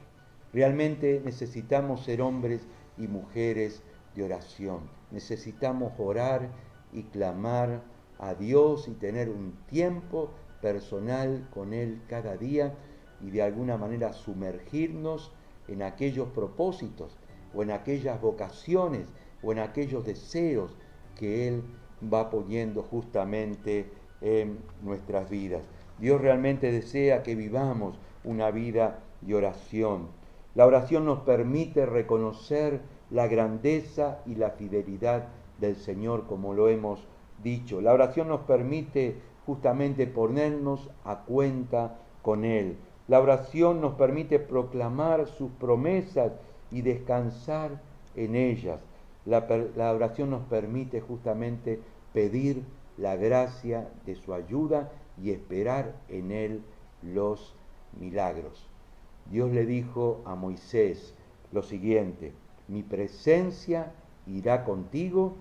Realmente necesitamos ser hombres y mujeres de oración. Necesitamos orar y clamar a Dios y tener un tiempo personal con Él cada día y de alguna manera sumergirnos en aquellos propósitos o en aquellas vocaciones o en aquellos deseos que Él va poniendo justamente en nuestras vidas. Dios realmente desea que vivamos una vida de oración. La oración nos permite reconocer la grandeza y la fidelidad del Señor, como lo hemos dicho. La oración nos permite justamente ponernos a cuenta con Él. La oración nos permite proclamar sus promesas y descansar en ellas. La oración nos permite justamente pedir la gracia de su ayuda y esperar en Él los milagros. Dios le dijo a Moisés lo siguiente: mi presencia irá contigo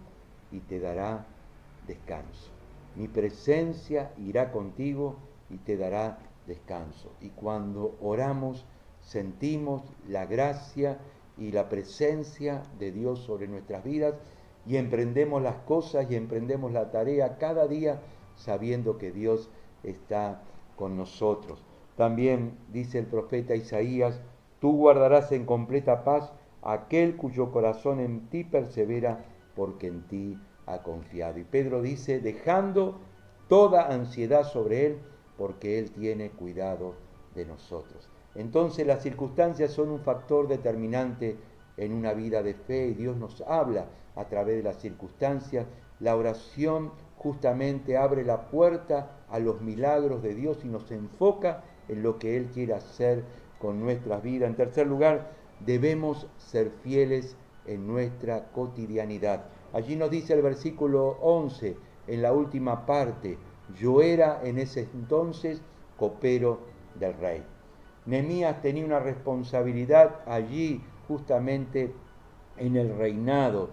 y te dará descanso. Mi presencia irá contigo y te dará descanso. Y cuando oramos, sentimos la gracia y la presencia de Dios sobre nuestras vidas y emprendemos las cosas y emprendemos la tarea cada día sabiendo que Dios está con nosotros. También dice el profeta Isaías: tú guardarás en completa paz a aquel cuyo corazón en ti persevera, porque en ti ha confiado. Y Pedro dice: dejando toda ansiedad sobre Él, porque Él tiene cuidado de nosotros. Entonces las circunstancias son un factor determinante en una vida de fe y Dios nos habla a través de las circunstancias. La oración justamente abre la puerta a los milagros de Dios y nos enfoca en lo que Él quiere hacer con nuestras vidas. En tercer lugar, debemos ser fieles en nuestra cotidianidad. Allí nos dice el versículo 11, en la última parte: yo era en ese entonces copero del rey. Nehemías tenía una responsabilidad allí justamente en el reinado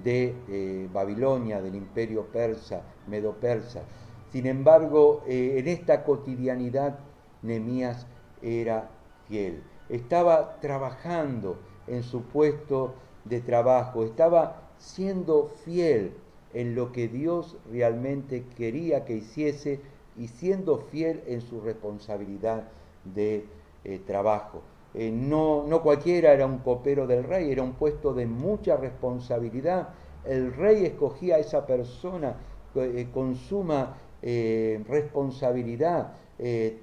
de Babilonia, del imperio persa, medo-persa. Sin embargo, en esta cotidianidad Nehemías era fiel. Estaba trabajando en su puesto de trabajo, estaba siendo fiel en lo que Dios realmente quería que hiciese y siendo fiel en su responsabilidad de trabajo. No cualquiera era un copero del rey, era un puesto de mucha responsabilidad. El rey escogía a esa persona con suma responsabilidad,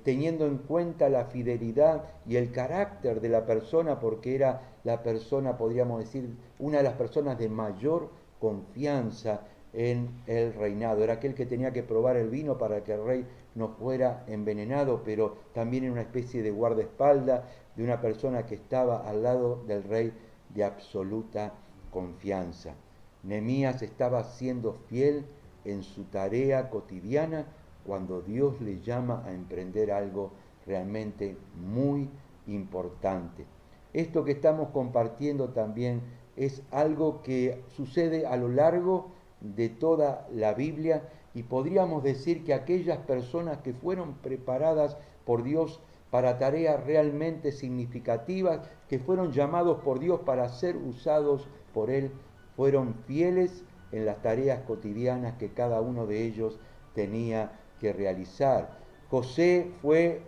teniendo en cuenta la fidelidad y el carácter de la persona, porque era la persona, podríamos decir, una de las personas de mayor confianza en el reinado. Era aquel que tenía que probar el vino para que el rey no fuera envenenado, pero también era una especie de guardaespaldas, de una persona que estaba al lado del rey de absoluta confianza. Nehemías estaba siendo fiel en su tarea cotidiana cuando Dios le llama a emprender algo realmente muy importante. Esto que estamos compartiendo también es algo que sucede a lo largo de toda la Biblia, y podríamos decir que aquellas personas que fueron preparadas por Dios para tareas realmente significativas, que fueron llamados por Dios para ser usados por Él, fueron fieles en las tareas cotidianas que cada uno de ellos tenía que realizar. José fue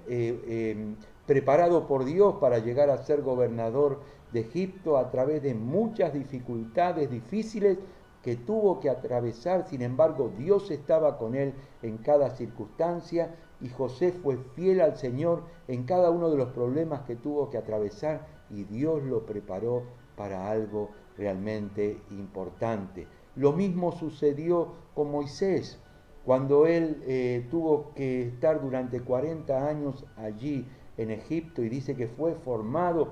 preparado por Dios para llegar a ser gobernador de Egipto a través de muchas dificultades difíciles que tuvo que atravesar. Sin embargo, Dios estaba con él en cada circunstancia, y José fue fiel al Señor en cada uno de los problemas que tuvo que atravesar, y Dios lo preparó para algo realmente importante. Lo mismo sucedió con Moisés, cuando él tuvo que estar durante 40 años allí en Egipto, y dice que fue formado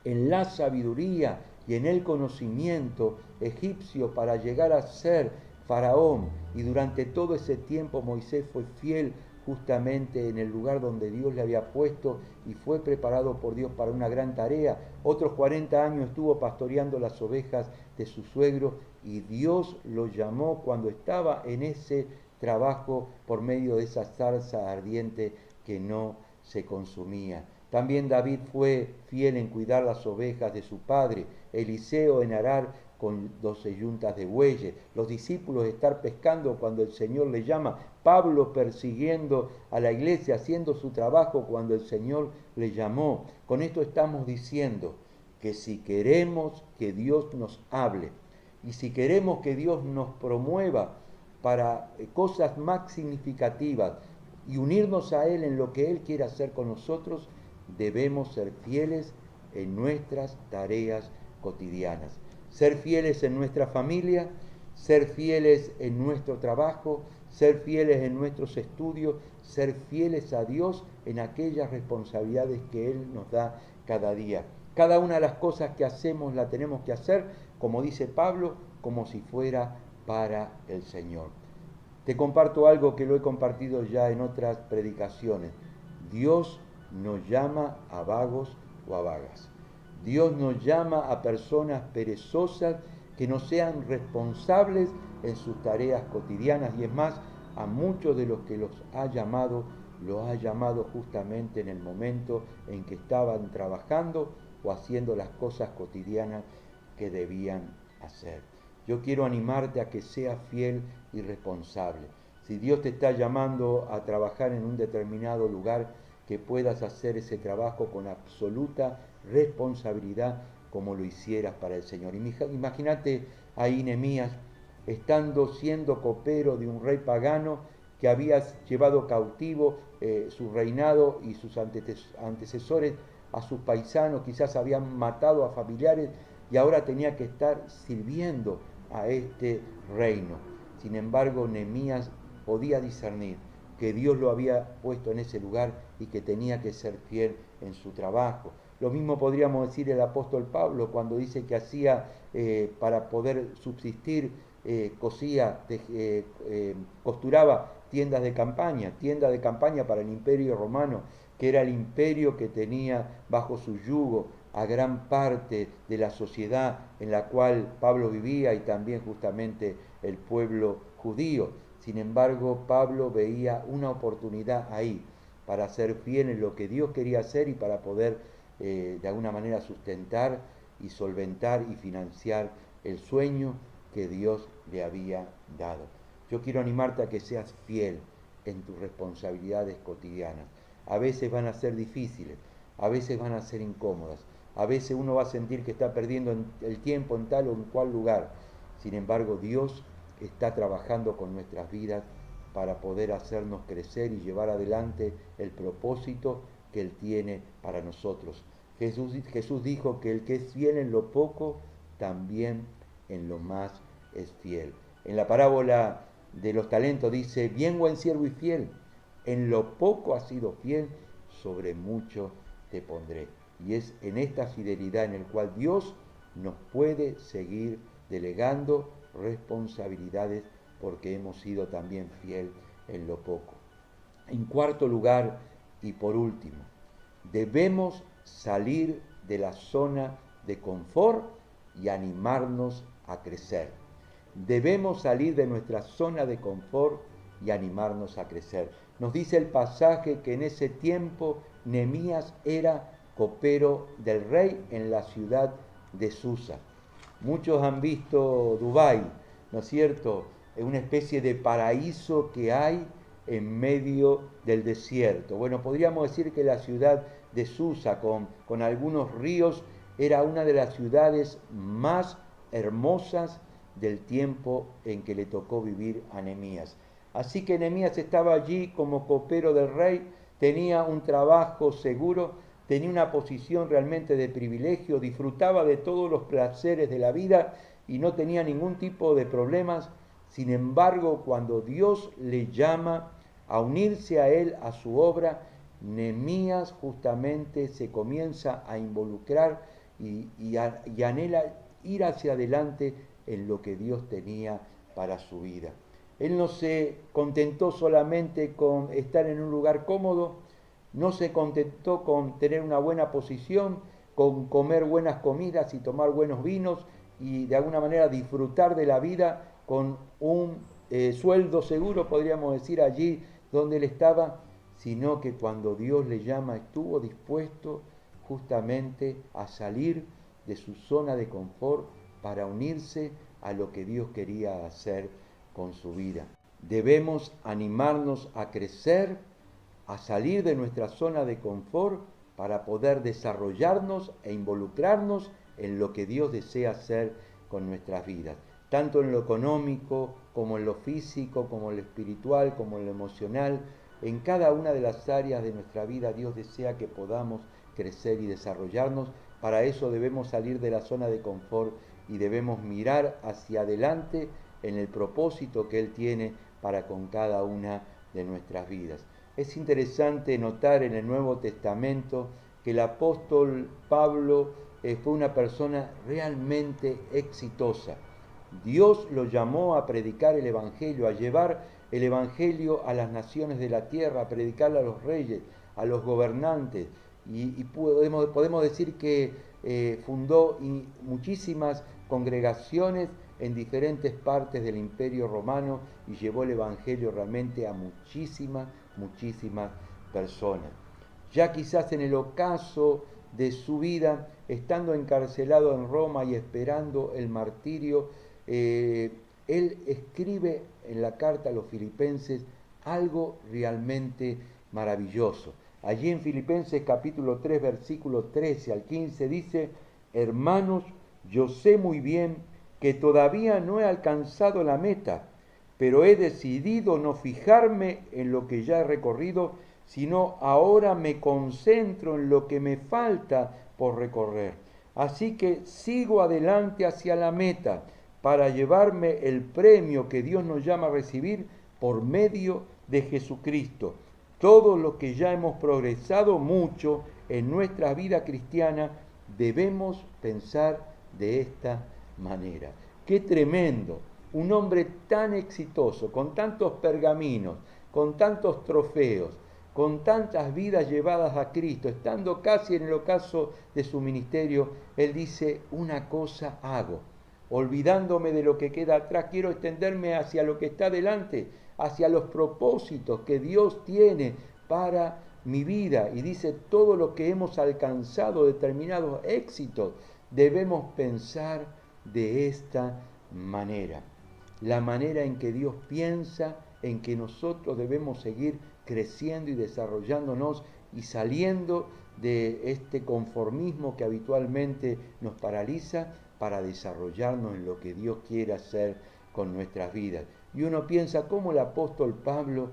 en la sabiduría y en el conocimiento egipcio para llegar a ser faraón. Y durante todo ese tiempo Moisés fue fiel justamente en el lugar donde Dios le había puesto, y fue preparado por Dios para una gran tarea. Otros 40 años estuvo pastoreando las ovejas de su suegro, y Dios lo llamó cuando estaba en ese trabajo por medio de esa zarza ardiente que no se consumía. También David fue fiel en cuidar las ovejas de su padre, Eliseo en arar con 12 yuntas de bueyes, los discípulos estar pescando cuando el Señor le llama, Pablo persiguiendo a la iglesia, haciendo su trabajo cuando el Señor le llamó. Con esto estamos diciendo que si queremos que Dios nos hable, y si queremos que Dios nos promueva para cosas más significativas y unirnos a Él en lo que Él quiere hacer con nosotros, debemos ser fieles en nuestras tareas cotidianas. Ser fieles en nuestra familia, ser fieles en nuestro trabajo, ser fieles en nuestros estudios, ser fieles a Dios en aquellas responsabilidades que Él nos da cada día. Cada una de las cosas que hacemos la tenemos que hacer, como dice Pablo, como si fuera para el Señor. Te comparto algo que lo he compartido ya en otras predicaciones. Dios nos llama a vagos o a vagas. Dios nos llama a personas perezosas que no sean responsables en sus tareas cotidianas, y es más, a muchos de los que los ha llamado justamente en el momento en que estaban trabajando o haciendo las cosas cotidianas que debían hacer. Yo quiero animarte a que seas fiel y responsable. Si Dios te está llamando a trabajar en un determinado lugar, que puedas hacer ese trabajo con absoluta responsabilidad, como lo hicieras para el Señor. Imagínate ahí Nehemías, siendo copero de un rey pagano que había llevado cautivo su reinado y sus antecesores a sus paisanos, quizás habían matado a familiares, y ahora tenía que estar sirviendo a este reino. Sin embargo, Nehemías podía discernir que Dios lo había puesto en ese lugar y que tenía que ser fiel en su trabajo. Lo mismo podríamos decir el apóstol Pablo cuando dice que hacía para poder subsistir, costuraba tiendas de campaña para el Imperio Romano, que era el imperio que tenía bajo su yugo a gran parte de la sociedad en la cual Pablo vivía y también justamente el pueblo judío. Sin embargo, Pablo veía una oportunidad ahí para ser fiel en lo que Dios quería hacer y para poder de alguna manera sustentar y solventar y financiar el sueño que Dios le había dado. Yo quiero animarte a que seas fiel en tus responsabilidades cotidianas. A veces van a ser difíciles, a veces van a ser incómodas, a veces uno va a sentir que está perdiendo el tiempo en tal o en cual lugar. Sin embargo, Dios está trabajando con nuestras vidas para poder hacernos crecer y llevar adelante el propósito que Él tiene para nosotros. Jesús dijo que el que es fiel en lo poco, también en lo más es fiel. En la parábola de los talentos dice: bien buen siervo y fiel, en lo poco has sido fiel, sobre mucho te pondré. Y es en esta fidelidad en el cual Dios nos puede seguir delegando responsabilidades, porque hemos sido también fiel en lo poco. En cuarto lugar y por último, debemos salir de la zona de confort y animarnos a crecer. Debemos salir de nuestra zona de confort y animarnos a crecer. Nos dice el pasaje que en ese tiempo Nehemías era copero del rey en la ciudad de Susa. Muchos han visto Dubái, ¿no es cierto? Es una especie de paraíso que hay en medio del desierto. Bueno, podríamos decir que la ciudad de Susa, con algunos ríos, era una de las ciudades más hermosas del tiempo en que le tocó vivir a Nehemías. Así que Nehemías estaba allí como copero del rey, tenía un trabajo seguro, tenía una posición realmente de privilegio, disfrutaba de todos los placeres de la vida y no tenía ningún tipo de problemas. Sin embargo, cuando Dios le llama a unirse a él, a su obra, Nehemías justamente se comienza a involucrar y anhela ir hacia adelante en lo que Dios tenía para su vida. Él no se contentó solamente con estar en un lugar cómodo, no se contentó con tener una buena posición, con comer buenas comidas y tomar buenos vinos y de alguna manera disfrutar de la vida con un sueldo seguro, podríamos decir, allí donde él estaba, sino que cuando Dios le llama estuvo dispuesto justamente a salir de su zona de confort para unirse a lo que Dios quería hacer con su vida. Debemos animarnos a crecer, a salir de nuestra zona de confort para poder desarrollarnos e involucrarnos en lo que Dios desea hacer con nuestras vidas, tanto en lo económico, como en lo físico, como en lo espiritual, como en lo emocional. En cada una de las áreas de nuestra vida Dios desea que podamos crecer y desarrollarnos. Para eso debemos salir de la zona de confort y debemos mirar hacia adelante en el propósito que Él tiene para con cada una de nuestras vidas. Es interesante notar en el Nuevo Testamento que el apóstol Pablo fue una persona realmente exitosa. Dios lo llamó a predicar el Evangelio, a llevar el Evangelio a las naciones de la tierra, a predicarle a los reyes, a los gobernantes. Y podemos decir que fundó muchísimas congregaciones en diferentes partes del Imperio Romano y llevó el Evangelio realmente a muchísimas personas. Ya quizás en el ocaso de su vida, estando encarcelado en Roma y esperando el martirio, él escribe en la carta a los filipenses algo realmente maravilloso. Allí en Filipenses capítulo 3, versículo 13 al 15 dice: hermanos, yo sé muy bien que todavía no he alcanzado la meta, pero he decidido no fijarme en lo que ya he recorrido, sino ahora me concentro en lo que me falta por recorrer. Así que sigo adelante hacia la meta para llevarme el premio que Dios nos llama a recibir por medio de Jesucristo. Todos los que ya hemos progresado mucho en nuestra vida cristiana debemos pensar de esta manera. ¡Qué tremendo! Un hombre tan exitoso, con tantos pergaminos, con tantos trofeos, con tantas vidas llevadas a Cristo, estando casi en el ocaso de su ministerio, él dice, una cosa hago, olvidándome de lo que queda atrás, quiero extenderme hacia lo que está delante, hacia los propósitos que Dios tiene para mi vida. Y dice, todo lo que hemos alcanzado, determinados éxitos, debemos pensar de esta manera. La manera en que Dios piensa, en que nosotros debemos seguir creciendo y desarrollándonos y saliendo de este conformismo que habitualmente nos paraliza para desarrollarnos en lo que Dios quiere hacer con nuestras vidas. Y uno piensa cómo el apóstol Pablo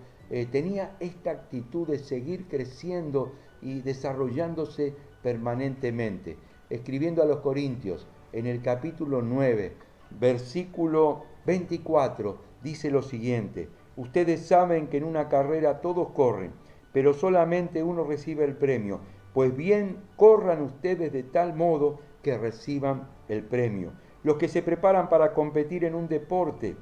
tenía esta actitud de seguir creciendo y desarrollándose permanentemente. Escribiendo a los Corintios, en el capítulo 9, versículo 24, dice lo siguiente: ustedes saben que en una carrera todos corren, pero solamente uno recibe el premio. Pues bien, corran ustedes de tal modo que reciban el premio. Los que se preparan para competir en un deporte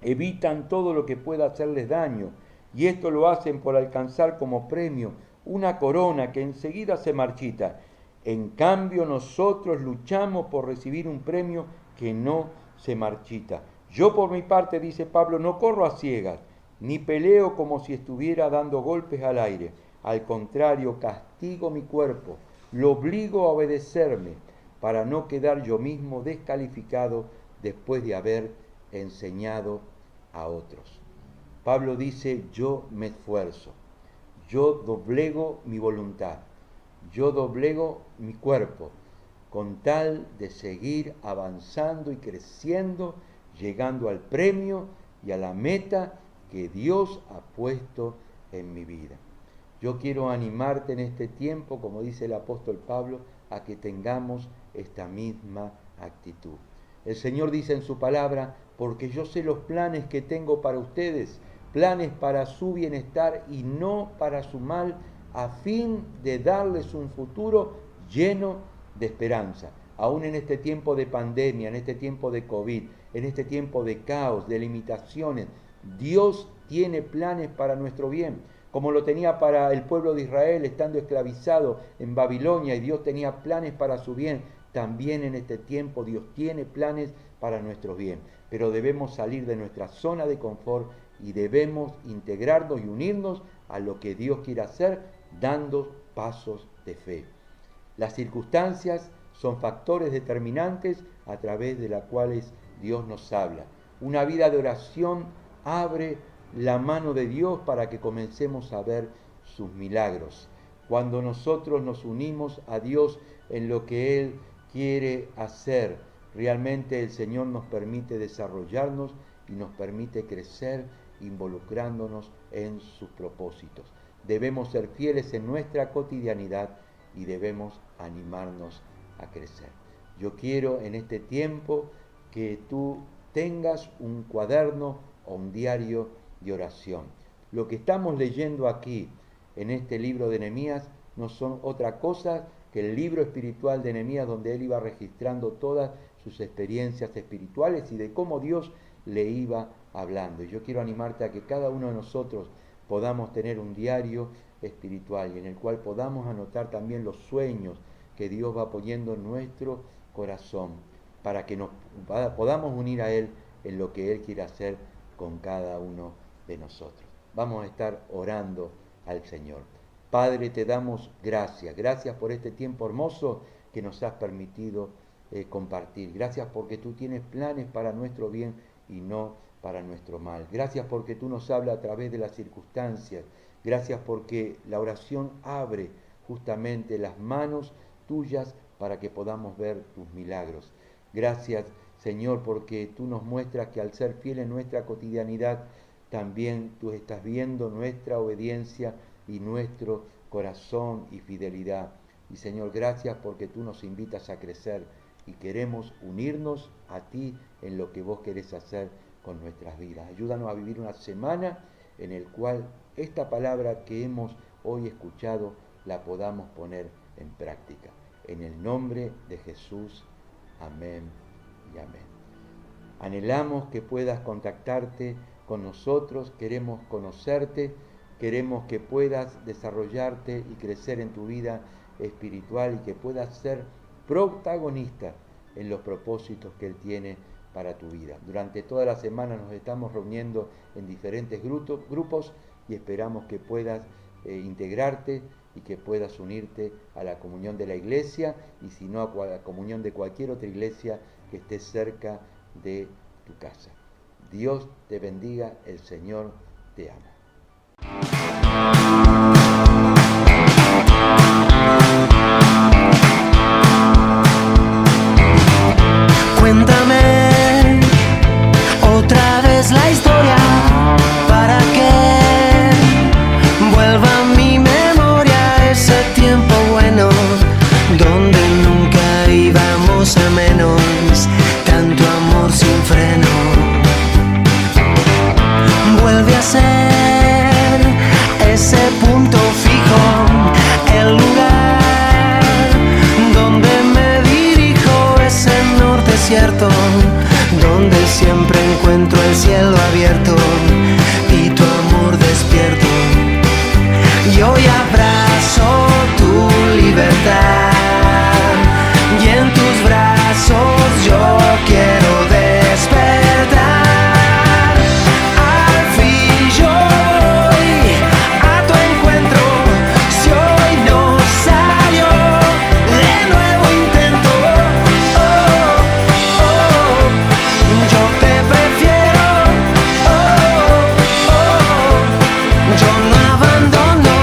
evitan todo lo que pueda hacerles daño, y esto lo hacen por alcanzar como premio una corona que enseguida se marchita. En cambio, nosotros luchamos por recibir un premio que no se marchita. Yo por mi parte, dice Pablo, no corro a ciegas, ni peleo como si estuviera dando golpes al aire. Al contrario, castigo mi cuerpo, lo obligo a obedecerme, para no quedar yo mismo descalificado después de haber enseñado a otros. Pablo dice, yo me esfuerzo, yo doblego mi voluntad, yo doblego mi cuerpo, con tal de seguir avanzando y creciendo, llegando al premio y a la meta que Dios ha puesto en mi vida. Yo quiero animarte en este tiempo, como dice el apóstol Pablo, a que tengamos esta misma actitud. El Señor dice en su palabra, porque yo sé los planes que tengo para ustedes, planes para su bienestar y no para su mal, a fin de darles un futuro lleno de esperanza. Aún en este tiempo de pandemia, en este tiempo de COVID, en este tiempo de caos, de limitaciones, Dios tiene planes para nuestro bien, como lo tenía para el pueblo de Israel estando esclavizado en Babilonia, y Dios tenía planes para su bien. También en este tiempo Dios tiene planes para nuestro bien, pero debemos salir de nuestra zona de confort y debemos integrarnos y unirnos a lo que Dios quiere hacer, dando pasos de fe. Las circunstancias son factores determinantes a través de las cuales Dios nos habla. Una vida de oración abre la mano de Dios para que comencemos a ver sus milagros. Cuando nosotros nos unimos a Dios en lo que Él quiere hacer, realmente el Señor nos permite desarrollarnos y nos permite crecer involucrándonos en sus propósitos. Debemos ser fieles en nuestra cotidianidad y debemos animarnos a crecer. Yo quiero en este tiempo que tú tengas un cuaderno o un diario de oración. Lo que estamos leyendo aquí en este libro de Nehemías no son otra cosa que el libro espiritual de Nehemías, donde él iba registrando todas sus experiencias espirituales y de cómo Dios le iba hablando. Y yo quiero animarte a que cada uno de nosotros podamos tener un diario espiritual y en el cual podamos anotar también los sueños que Dios va poniendo en nuestro corazón para que nos podamos unir a Él en lo que Él quiere hacer con cada uno de nosotros. Vamos a estar orando al Señor. Padre, te damos gracias. Gracias por este tiempo hermoso que nos has permitido compartir. Gracias porque tú tienes planes para nuestro bien y no para nuestro mal. Gracias porque tú nos hablas a través de las circunstancias. Gracias porque la oración abre justamente las manos tuyas para que podamos ver tus milagros. Gracias, Señor, porque tú nos muestras que al ser fiel en nuestra cotidianidad, también tú estás viendo nuestra obediencia y nuestro corazón y fidelidad. Y Señor, gracias porque tú nos invitas a crecer y queremos unirnos a ti en lo que vos querés hacer con nuestras vidas. Ayúdanos a vivir una semana en el cual esta palabra que hemos hoy escuchado la podamos poner en práctica. En el nombre de Jesús, amén y amén. Anhelamos que puedas contactarte con con nosotros, queremos conocerte, queremos que puedas desarrollarte y crecer en tu vida espiritual y que puedas ser protagonista en los propósitos que Él tiene para tu vida. Durante toda la semana nos estamos reuniendo en diferentes grupos y esperamos que puedas integrarte y que puedas unirte a la comunión de la iglesia y si no a la comunión de cualquier otra iglesia que esté cerca de tu casa. Dios te bendiga, el Señor te ama. Cuéntame otra vez la historia para que vuelva a mi memoria ese tiempo bueno donde nunca íbamos a menos, tanto amor sin freno. Vuelve a ser ese punto fijo, el lugar donde me dirijo, ese norte cierto, donde siempre encuentro el cielo abierto y tu amor despierto. Y hoy abrazo tu libertad y en tus brazos yo quiero despertar. Al fin yo voy a tu encuentro, si hoy no salió, de nuevo intento. Oh, oh, yo te prefiero. Oh, oh, yo no abandono.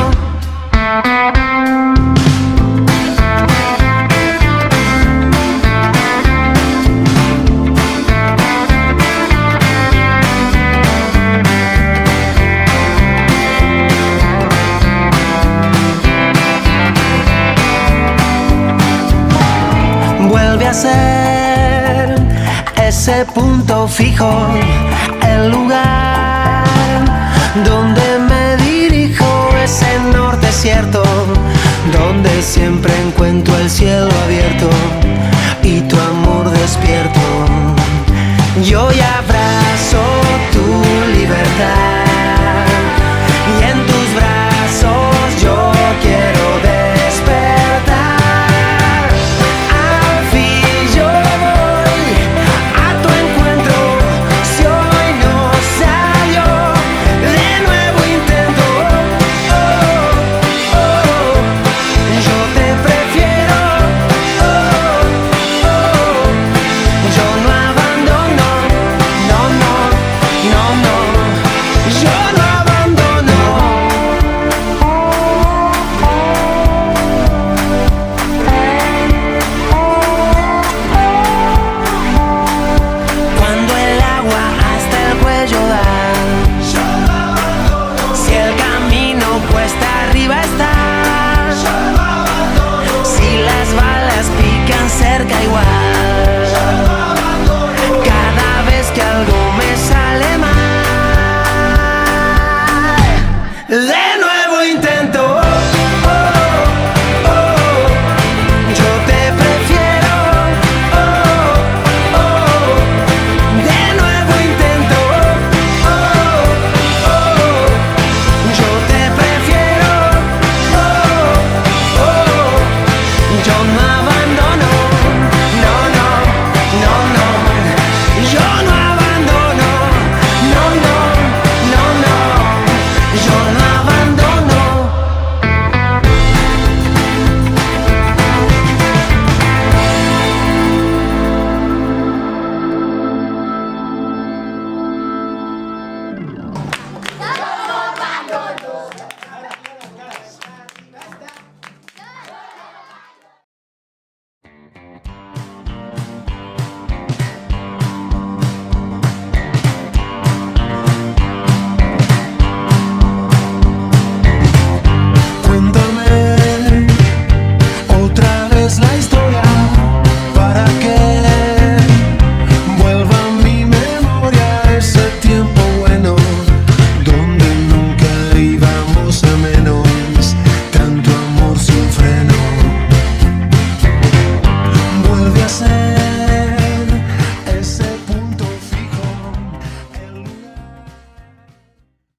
Vuelve a ser ese punto fijo, el lugar donde me dirijo, ese norte cierto, donde siempre encuentro el cielo abierto y tu amor despierto. Yo